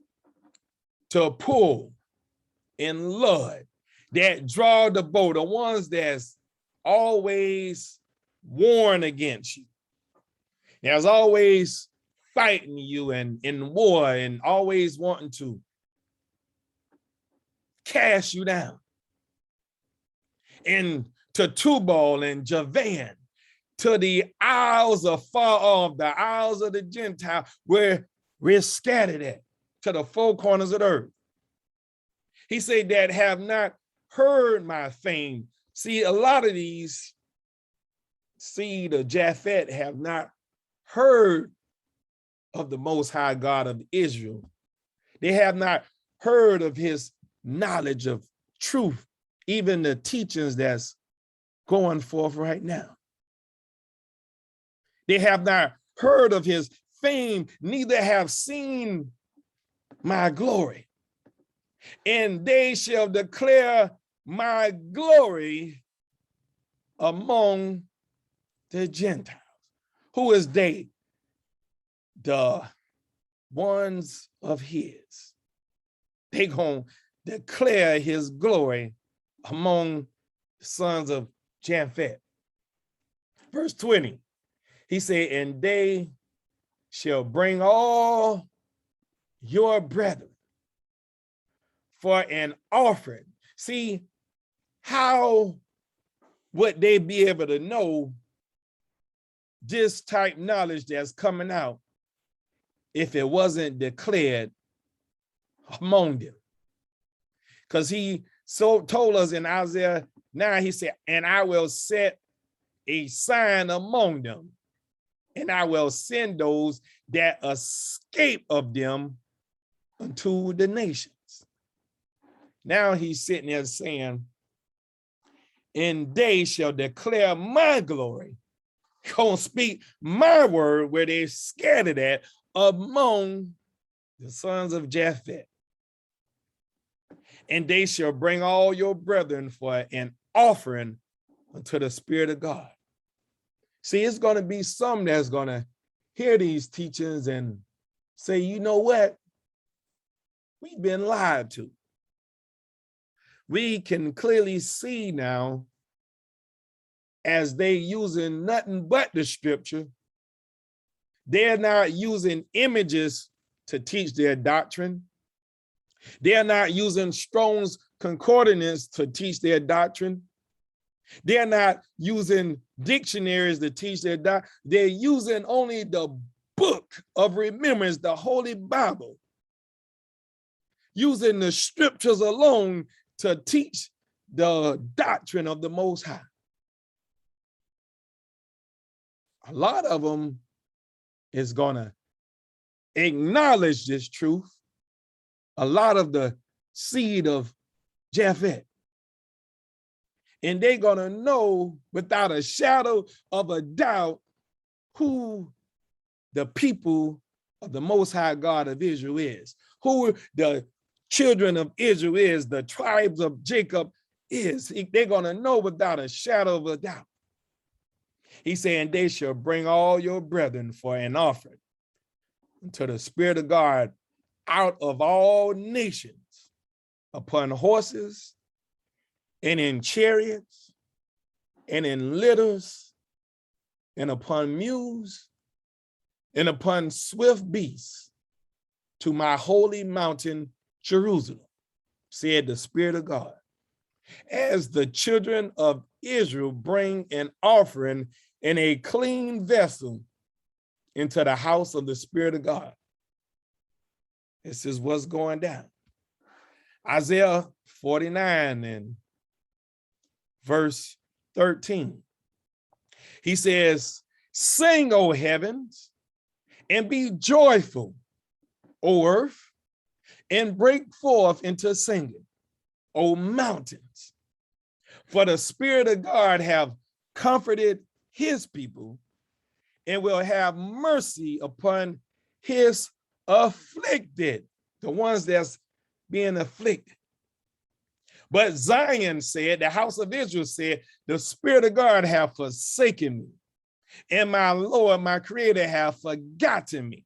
to Pul, and Lud, that draw the bow, the ones that's always warn against you. There's always fighting you and in war and always wanting to cast you down. And to Tubal and Javan, to the isles of far off, the isles of the Gentile, where we're scattered at, to the four corners of the earth. He said that have not heard my fame. See, a lot of these seed of Japheth have not heard of the Most High God of Israel. They have not heard of his knowledge of truth, even the teachings that's going forth right now. They have not heard of his fame, neither have seen my glory. And they shall declare my glory among the Gentiles. Who is they? The ones of his. They gonna declare his glory among the sons of Japheth. Verse 20, he said, and they shall bring all your brethren for an offering. See, how would they be able to know this type knowledge that's coming out if it wasn't declared among them? Because he told us in Isaiah 9, he said, and I will set a sign among them, and I will send those that escape of them unto the nations. Now he's sitting there saying, and they shall declare my glory, gonna speak my word where they scattered at among the sons of Japheth. And they shall bring all your brethren for an offering unto the Spirit of God. See, it's going to be some that's going to hear these teachings and say, you know what? We've been lied to. We can clearly see now, as they using nothing but the scripture, they're not using images to teach their doctrine. They're not using Strong's concordance to teach their doctrine. They're not using dictionaries to teach their doctrine. They're using only the book of remembrance, the Holy Bible, using the scriptures alone to teach the doctrine of the Most High. A lot of them is going to acknowledge this truth. A lot of the seed of Japheth. And they're going to know without a shadow of a doubt who the people of the Most High God of Israel is, who the children of Israel is, the tribes of Jacob is. They're going to know without a shadow of a doubt. He's saying they shall bring all your brethren for an offering unto the Spirit of God out of all nations, upon horses and in chariots and in litters and upon mules and upon swift beasts, to my holy mountain, Jerusalem, said the Spirit of God, as the children of Israel bring an offering in a clean vessel into the house of the Spirit of God. This is what's going down. Isaiah 49 and verse 13. He says, sing, O heavens, and be joyful, O earth, and break forth into singing, O mountains. For the Spirit of God have comforted his people and will have mercy upon his afflicted, the ones that's being afflicted. But Zion said, the house of Israel said, the Spirit of God have forsaken me, and my Lord, my Creator, have forgotten me.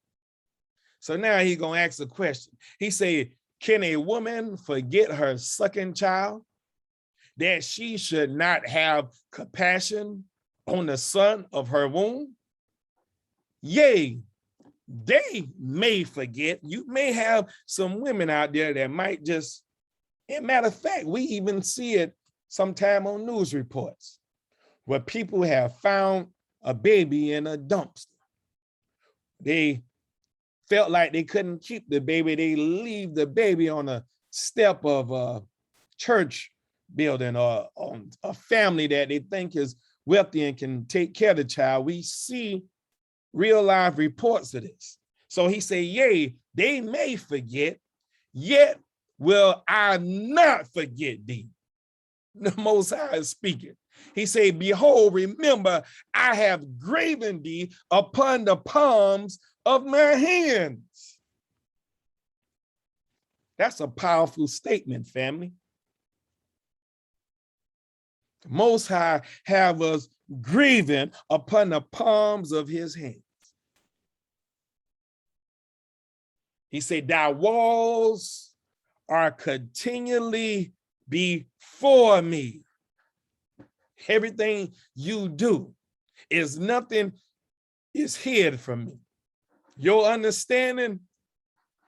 So now he's going to ask a question. He said, can a woman forget her sucking child, that she should not have compassion on the son of her womb? Yea, they may forget. You may have some women out there that might just, as a matter of fact, we even see it sometime on news reports where people have found a baby in a dumpster. They felt like they couldn't keep the baby. They leave the baby on a step of a church building or on a family that they think is wealthy and can take care of the child. We see real life reports of this. So he said, yea, they may forget, yet will I not forget thee. The Most High is speaking. He said, behold, remember, I have graven thee upon the palms of my hands. That's a powerful statement, family. The Most High have us graven upon the palms of his hands. He said, thy walls are continually before me. Everything you do is nothing is hid from me. Your understanding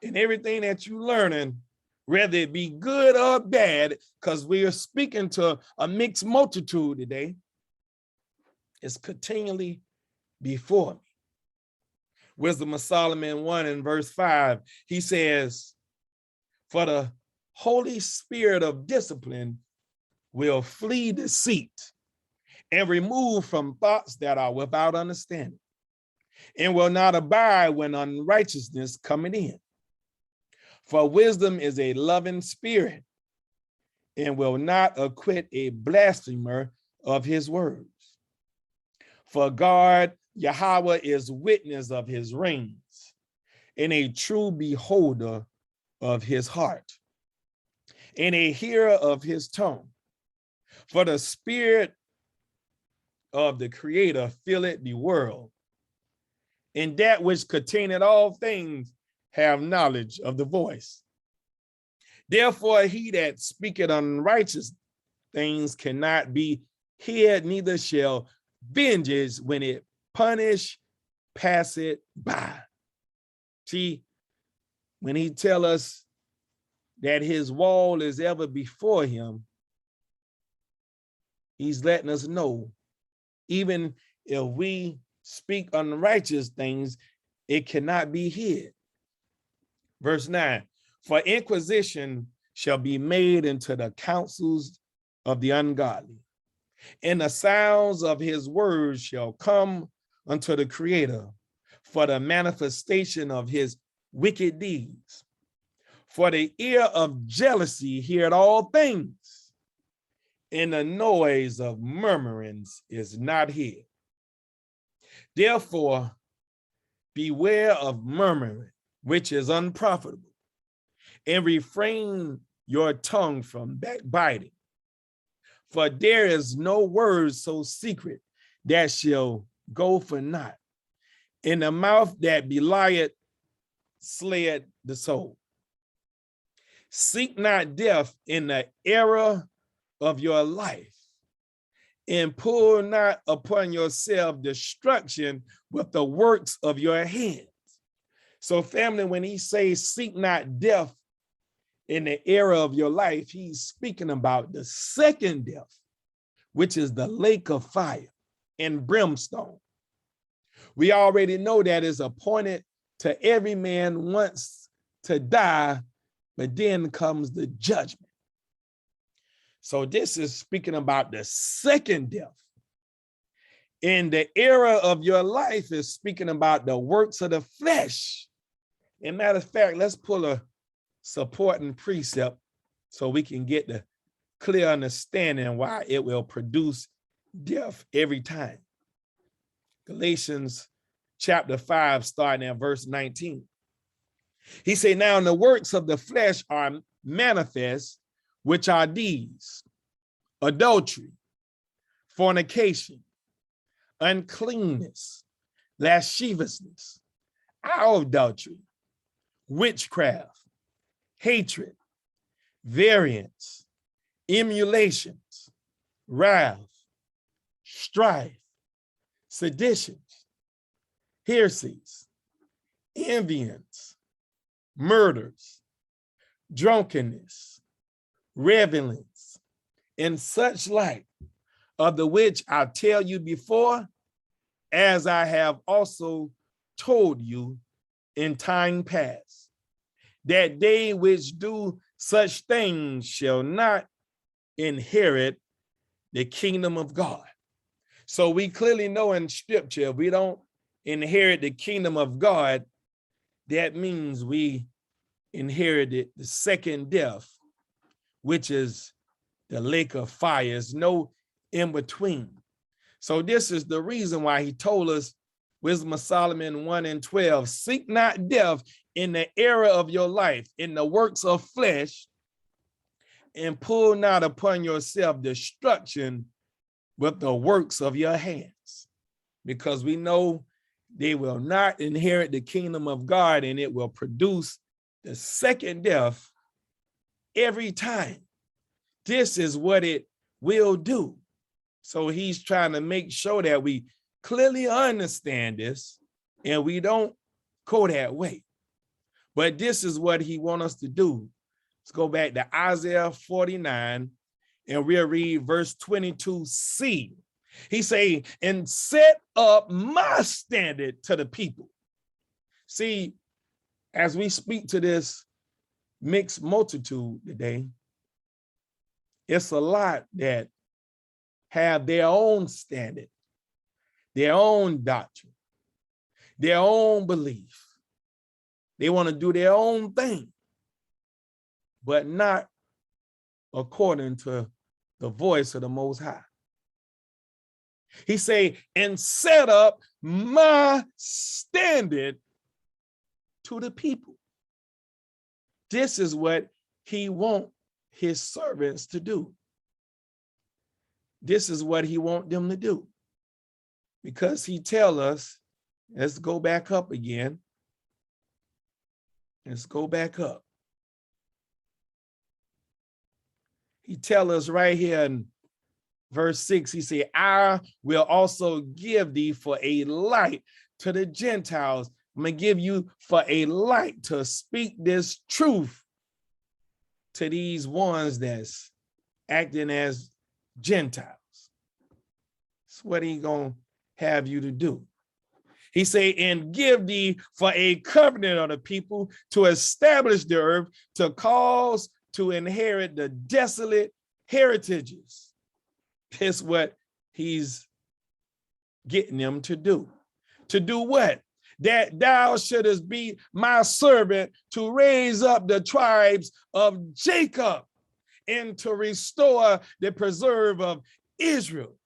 and everything that you're learning, whether it be good or bad, because we are speaking to a mixed multitude today, is continually before me. Wisdom of Solomon 1 and verse 5, he says, for the Holy Spirit of discipline will flee deceit and remove from thoughts that are without understanding, and will not abide when unrighteousness cometh in. For wisdom is a loving spirit, and will not acquit a blasphemer of his words. For God, Yahweh, is witness of his reins, and a true beholder of his heart, and a hearer of his tongue. For the spirit of the Creator filleth the world, and that which containeth all things have knowledge of the voice. Therefore, he that speaketh unrighteous things cannot be hid, neither shall vengeance when it punish pass it by. See, when he tell us that his wall is ever before him, he's letting us know, even if we speak unrighteous things, it cannot be hid. Verse 9, for inquisition shall be made into the counsels of the ungodly, and the sounds of his words shall come unto the Creator, for the manifestation of his wicked deeds. For the ear of jealousy heareth all things, and the noise of murmurings is not hid. Therefore, beware of murmuring, which is unprofitable, and refrain your tongue from backbiting. For there is no word so secret that shall go for naught, in the mouth that belieth slayeth the soul. Seek not death in the era of your life, and pull not upon yourself destruction with the works of your hands. So family, when he says seek not death in the era of your life, he's speaking about the second death, which is the lake of fire and brimstone. We already know that is appointed to every man once to die, but then comes the judgment. So this is speaking about the second death. In the era of your life is speaking about the works of the flesh. And matter of fact, let's pull a supporting precept so we can get the clear understanding why it will produce death every time. Galatians chapter 5, starting at verse 19. He said, now the works of the flesh are manifest, which are these: adultery, fornication, uncleanness, lasciviousness, adultery, witchcraft, hatred, variance, emulations, wrath, strife, seditions, heresies, envyings, murders, drunkenness, revelings, and such like, of the which I tell you before, as I have also told you in time past, that they which do such things shall not inherit the kingdom of God. So we clearly know in scripture, if we don't inherit the kingdom of God, that means we inherited the second death, which is the lake of fire. There's no in between. So this is the reason why he told us, Wisdom of Solomon 1:12, seek not death in the era of your life, in the works of flesh, and pull not upon yourself destruction with the works of your hands, because we know they will not inherit the kingdom of God, and it will produce the second death every time. This is what it will do. So he's trying to make sure that we clearly understand this and we don't go that way. But this is what he wants us to do. Let's go back to Isaiah 49 and we'll read verse 22c. He say, and set up my standard to the people. See, as we speak to this mixed multitude today, it's a lot that have their own standard, their own doctrine, their own belief. They want to do their own thing, but not according to the voice of the Most High. He say, and set up my standard to the people. This is what he wants his servants to do. This is what he wants them to do. Because he tell us, let's go back up again. Let's go back up. He tell us right here in verse 6, he said, I will also give thee for a light to the Gentiles. I'm going to give you for a light to speak this truth to these ones that's acting as Gentiles. That's what he going to have you to do. He say, and give thee for a covenant of the people to establish the earth, to cause to inherit the desolate heritages. That's what he's getting them to do. To do what? That thou shouldest be my servant to raise up the tribes of Jacob and to restore the preserve of Israel.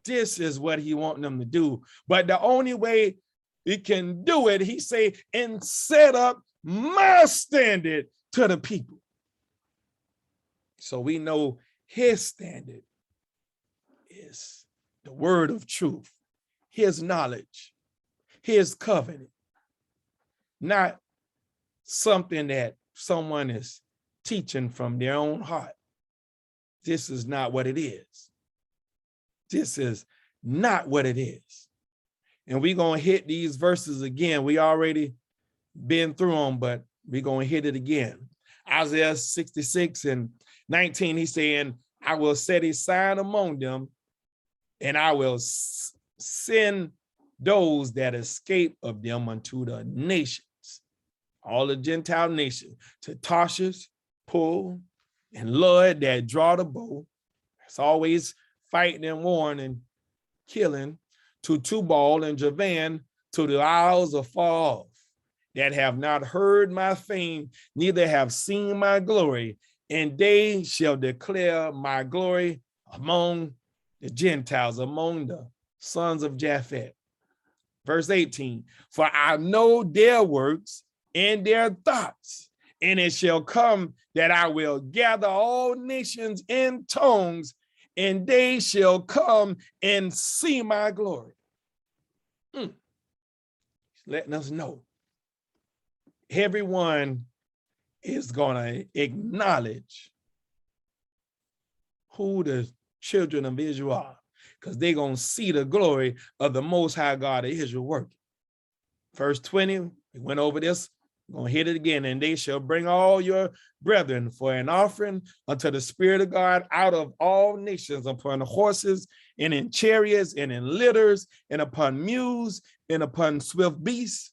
This is what he wants them to do. But the only way he can do it, he say, and set up my standard to the people. So we know his standard is the word of truth, his knowledge, his covenant, not something that someone is teaching from their own heart. This is not what it is. This is not what it is. And we're going to hit these verses again. We already been through them, but we're going to hit it again. Isaiah 66:19, he's saying, I will set a sign among them, and I will send those that escape of them unto the nations, all the Gentile nations, to Tarshish, Pul, and Lud that draw the bow. It's always fighting and warring and killing, to Tubal and Javan, to the isles afar off, that have not heard my fame, neither have seen my glory, and they shall declare my glory among the Gentiles, among the sons of Japhet. Verse 18, for I know their works and their thoughts, and it shall come that I will gather all nations in tongues, and they shall come and see my glory. Letting us know everyone is going to acknowledge who the children of Israel are, because they're going to see the glory of the Most High God of Israel working. Verse 20, we went over this. We're going to hit it again. And they shall bring all your brethren for an offering unto the Spirit of God out of all nations, upon horses and in chariots and in litters and upon mules and upon swift beasts,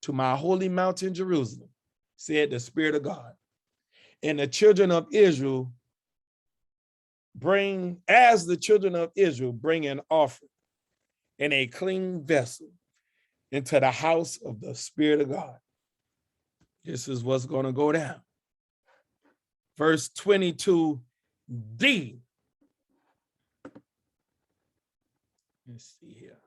to my holy mountain Jerusalem, said the Spirit of God. And the children of Israel bring an offering in a clean vessel into the house of the Spirit of God. This is what's going to go down. Verse 22d. Let's see here.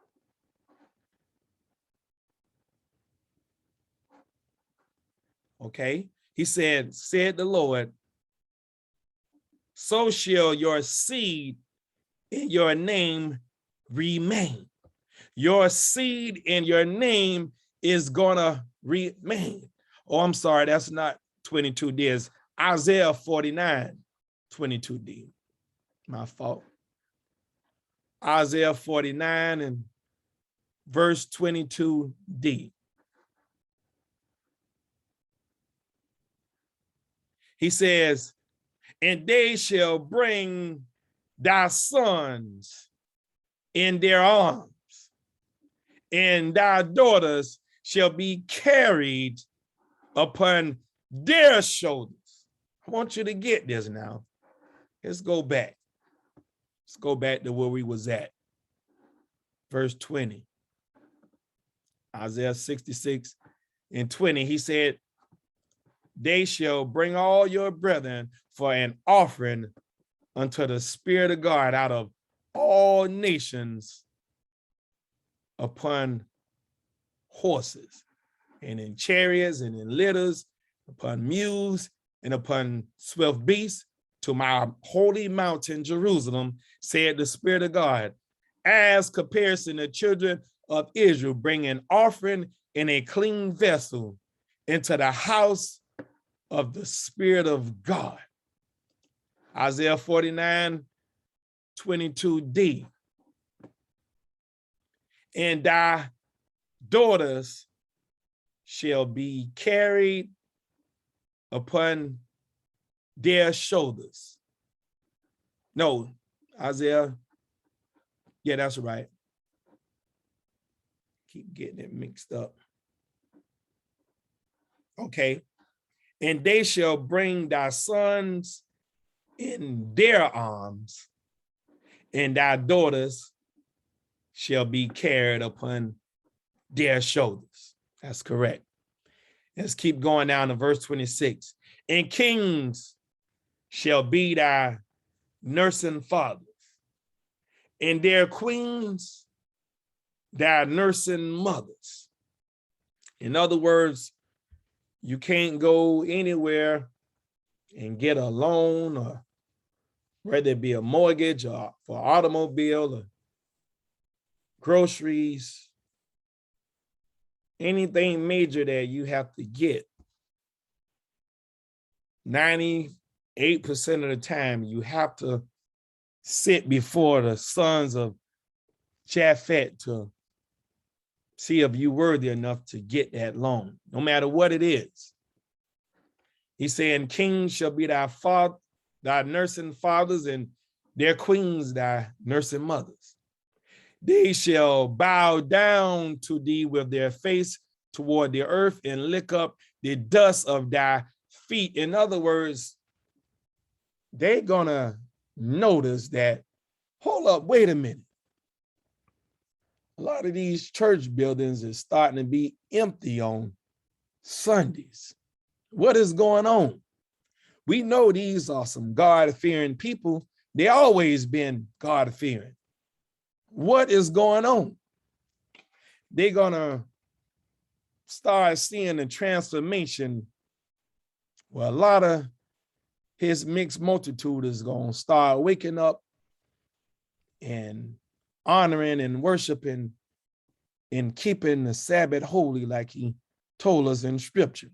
Okay. He said the Lord, so shall your seed in your name remain. Your seed in your name is going to remain. Oh, I'm sorry, that's not 22D. It's Isaiah 49, 22D. My fault. Isaiah 49 and verse 22D. He says, and they shall bring thy sons in their arms, and thy daughters shall be carried upon their shoulders. I want you to get this now. Let's go back. Let's go back to where we was at. Verse 20. Isaiah 66:20. He said, they shall bring all your brethren for an offering unto the Spirit of God out of all nations upon horses and in chariots and in litters, upon mules and upon swift beasts, to my holy mountain Jerusalem, said the Spirit of God. As comparison, the children of Israel bring an offering in a clean vessel into the house of the Spirit of God. Isaiah 49:22d. And thy daughters shall be carried upon their shoulders. No, Isaiah. Yeah, that's right. Keep getting it mixed up. Okay. And they shall bring thy sons in their arms, and thy daughters shall be carried upon their shoulders. That's correct. Let's keep going down to verse 26. And kings shall be thy nursing fathers, and their queens thy nursing mothers. In other words, you can't go anywhere and get a loan, or whether it be a mortgage or for an automobile or groceries, anything major that you have to get. 98% of the time, you have to sit before the sons of Japhet to See if you worthy enough to get that loan, no matter what it is. He's saying, kings shall be thy nursing fathers, and their queens thy nursing mothers. They shall bow down to thee with their face toward the earth and lick up the dust of thy feet. In other words, they're gonna notice that, hold up, wait a minute. A lot of these church buildings is starting to be empty on Sundays. What is going on? We know these are some God-fearing people. They always been God-fearing. What is going on? They're gonna start seeing the transformation where a lot of his mixed multitude is gonna start waking up and honoring and worshiping and keeping the Sabbath holy like he told us in scripture.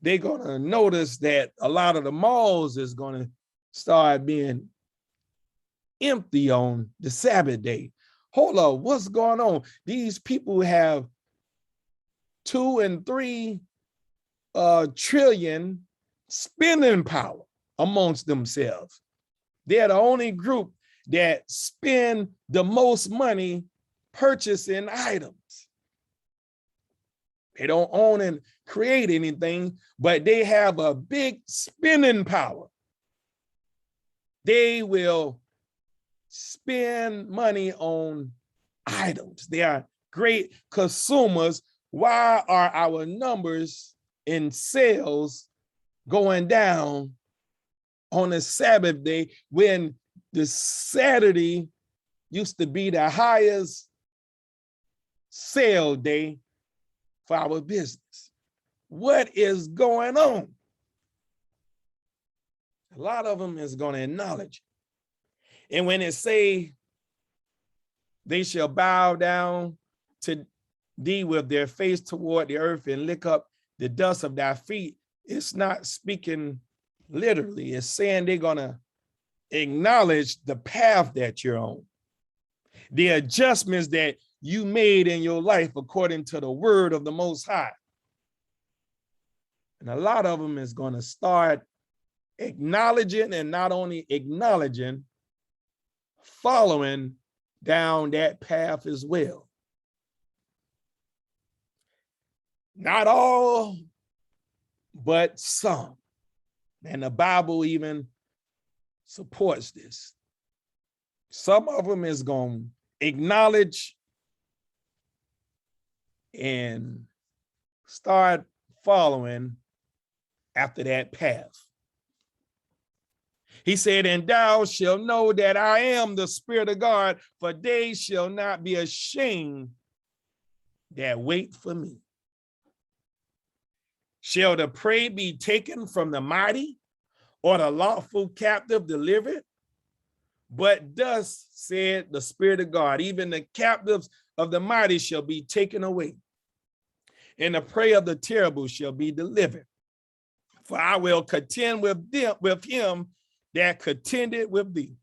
They're gonna notice that a lot of the malls is gonna start being empty on the Sabbath day. Hold up, what's going on? These people have 2 and 3 trillion spending power amongst themselves. They're the only group that spend the most money purchasing items. They don't own and create anything, but they have a big spending power. They will spend money on items. They are great consumers. Why are our numbers in sales going down on a Sabbath day when the Saturday used to be the highest sale day for our business? What is going on? A lot of them is going to acknowledge. And when it say they shall bow down to thee with their face toward the earth and lick up the dust of thy feet, it's not speaking literally. It's saying they're going to acknowledge the path that you're on, the adjustments that you made in your life according to the word of the Most High. And a lot of them is going to start acknowledging, and not only acknowledging, following down that path as well. Not all, but some. And the Bible even supports this. Some of them is going to acknowledge and start following after that path. He said, and thou shalt know that I am the Spirit of God, for they shall not be ashamed that wait for me. Shall the prey be taken from the mighty, or the lawful captive delivered? But thus said the Spirit of God, even the captives of the mighty shall be taken away, and the prey of the terrible shall be delivered. For I will contend with him that contended with thee,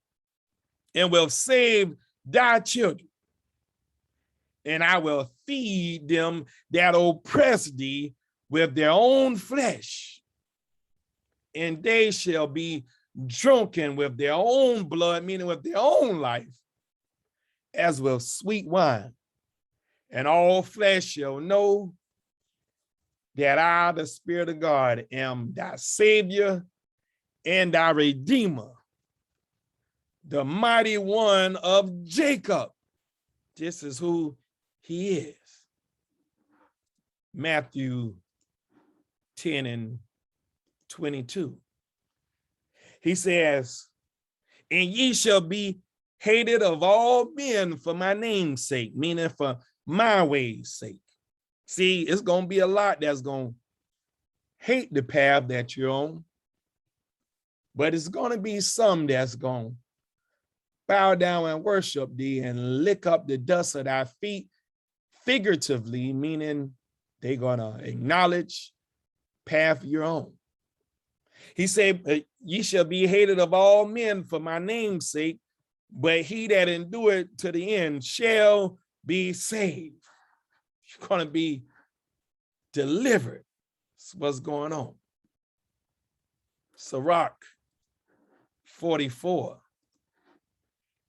and will save thy children. And I will feed them that oppress thee with their own flesh, and they shall be drunken with their own blood, meaning with their own life, as with sweet wine. And all flesh shall know that I, the Spirit of God, am thy Savior and thy Redeemer, the mighty one of Jacob. This is who he is. Matthew 10 and 22. He says, and ye shall be hated of all men for my name's sake, meaning for my way's sake. See, it's going to be a lot that's going to hate the path that you're on, but it's going to be some that's going to bow down and worship thee and lick up the dust of thy feet, figuratively, meaning they're going to acknowledge path you're on. He said, ye shall be hated of all men for my name's sake, but he that endureth to the end shall be saved. You're going to be delivered. That's what's going on. Sirach 44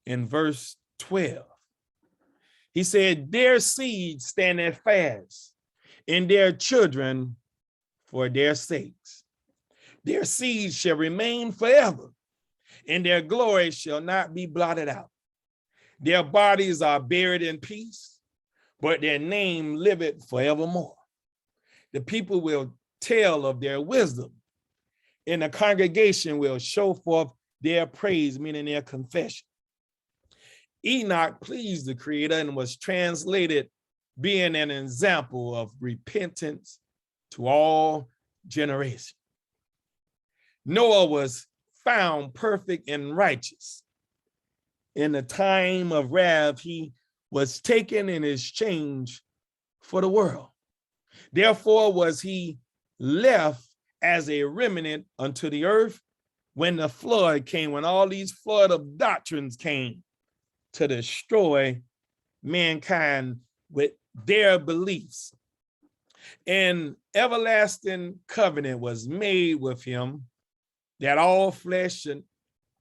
in verse 12. He said, their seed standeth fast, and their children for their sakes. Their seed shall remain forever, and their glory shall not be blotted out. Their bodies are buried in peace, but their name liveth forevermore. The people will tell of their wisdom, and the congregation will show forth their praise, meaning their confession. Enoch pleased the Creator and was translated, being an example of repentance to all generations. Noah was found perfect and righteous. In the time of wrath, he was taken in exchange for the world. Therefore was he left as a remnant unto the earth when the flood came, when all these flood of doctrines came to destroy mankind with their beliefs. An everlasting covenant was made with him that all flesh should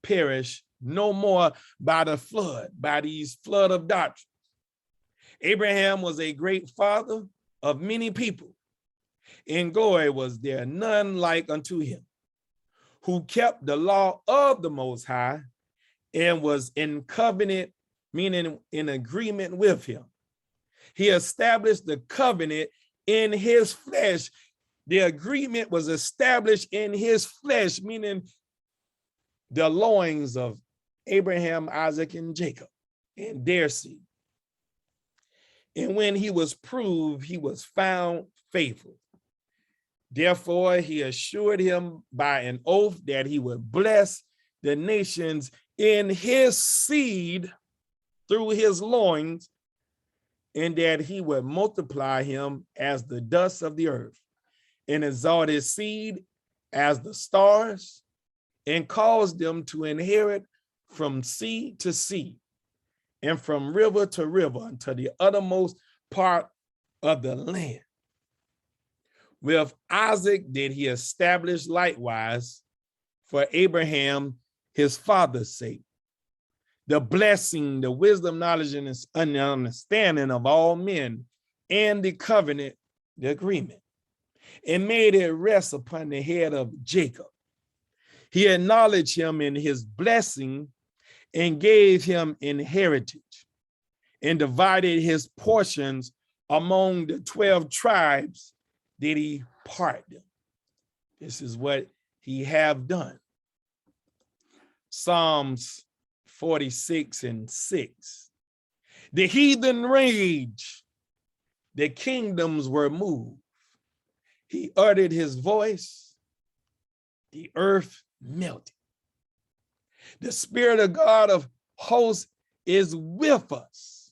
perish no more by the flood, by these flood of doctrines. Abraham was a great father of many people. In glory was there none like unto him, who kept the law of the Most High and was in covenant, meaning in agreement with him. He established the covenant in his flesh. The agreement was established in his flesh, meaning the loins of Abraham, Isaac, and Jacob, and their seed. And when he was proved, he was found faithful. Therefore, he assured him by an oath that he would bless the nations in his seed through his loins, and that he would multiply him as the dust of the earth, and exalt his seed as the stars, and cause them to inherit from sea to sea, and from river to river, unto the uttermost part of the land. With Isaac did he establish likewise for Abraham his father's sake, the blessing, the wisdom, knowledge, and understanding of all men, and the covenant, the agreement, and made it rest upon the head of Jacob. He acknowledged him in his blessing and gave him inheritance, and divided his portions among the 12 tribes did he part them. This is what he have done. Psalms 46:6. The heathen rage, the kingdoms were moved. He uttered his voice, the earth melted. The Spirit of God of hosts is with us.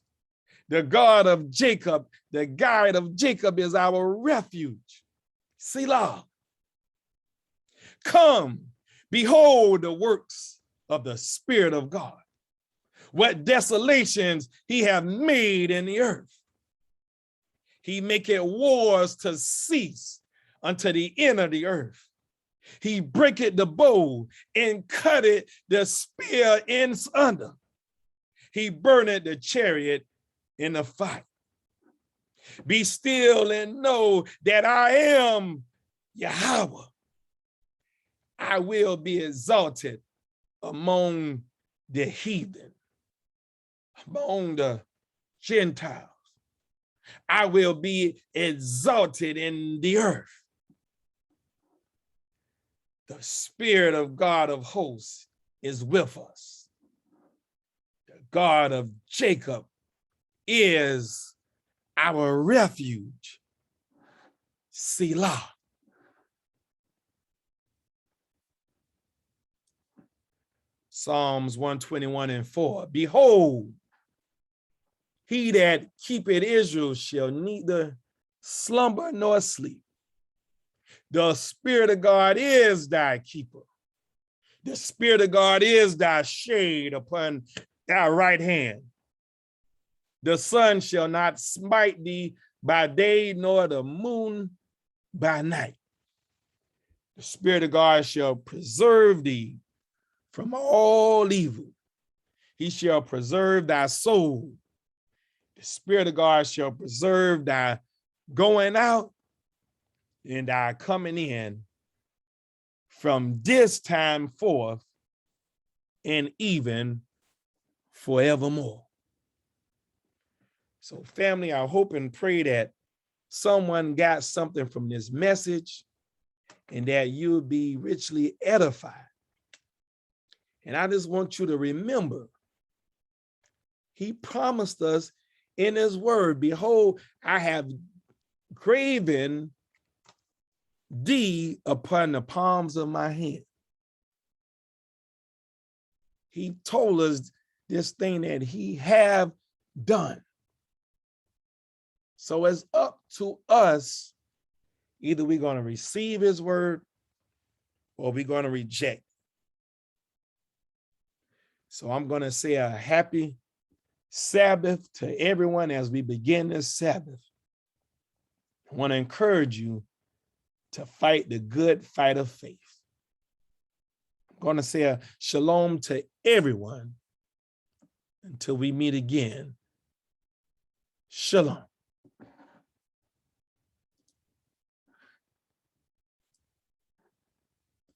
The God of Jacob, the guide of Jacob is our refuge. Selah. Come, behold the works of the Spirit of God. What desolations he hath made in the earth. He maketh wars to cease unto the end of the earth. He breaketh the bow and cutteth the spear in sunder. He burneth the chariot in the fight. Be still and know that I am Yahweh. I will be exalted among the heathen, among the Gentiles. I will be exalted in the earth. The Spirit of God of hosts is with us. The God of Jacob is our refuge. Selah. Psalms 121:4. Behold, he that keepeth Israel shall neither slumber nor sleep. The Spirit of God is thy keeper. The Spirit of God is thy shade upon thy right hand. The sun shall not smite thee by day, nor the moon by night. The Spirit of God shall preserve thee from all evil. He shall preserve thy soul. The Spirit of God shall preserve thy going out and thy coming in from this time forth and even forevermore. So family, I hope and pray that someone got something from this message and that you'll be richly edified. And I just want you to remember, he promised us in his word, behold, I have graven thee upon the palms of my hand. He told us this thing that he have done. So it's up to us. Either we're going to receive his word or we're going to reject. So I'm going to say a happy Sabbath to everyone as we begin this Sabbath. I want to encourage you to fight the good fight of faith. I'm going to say a shalom to everyone until we meet again. Shalom.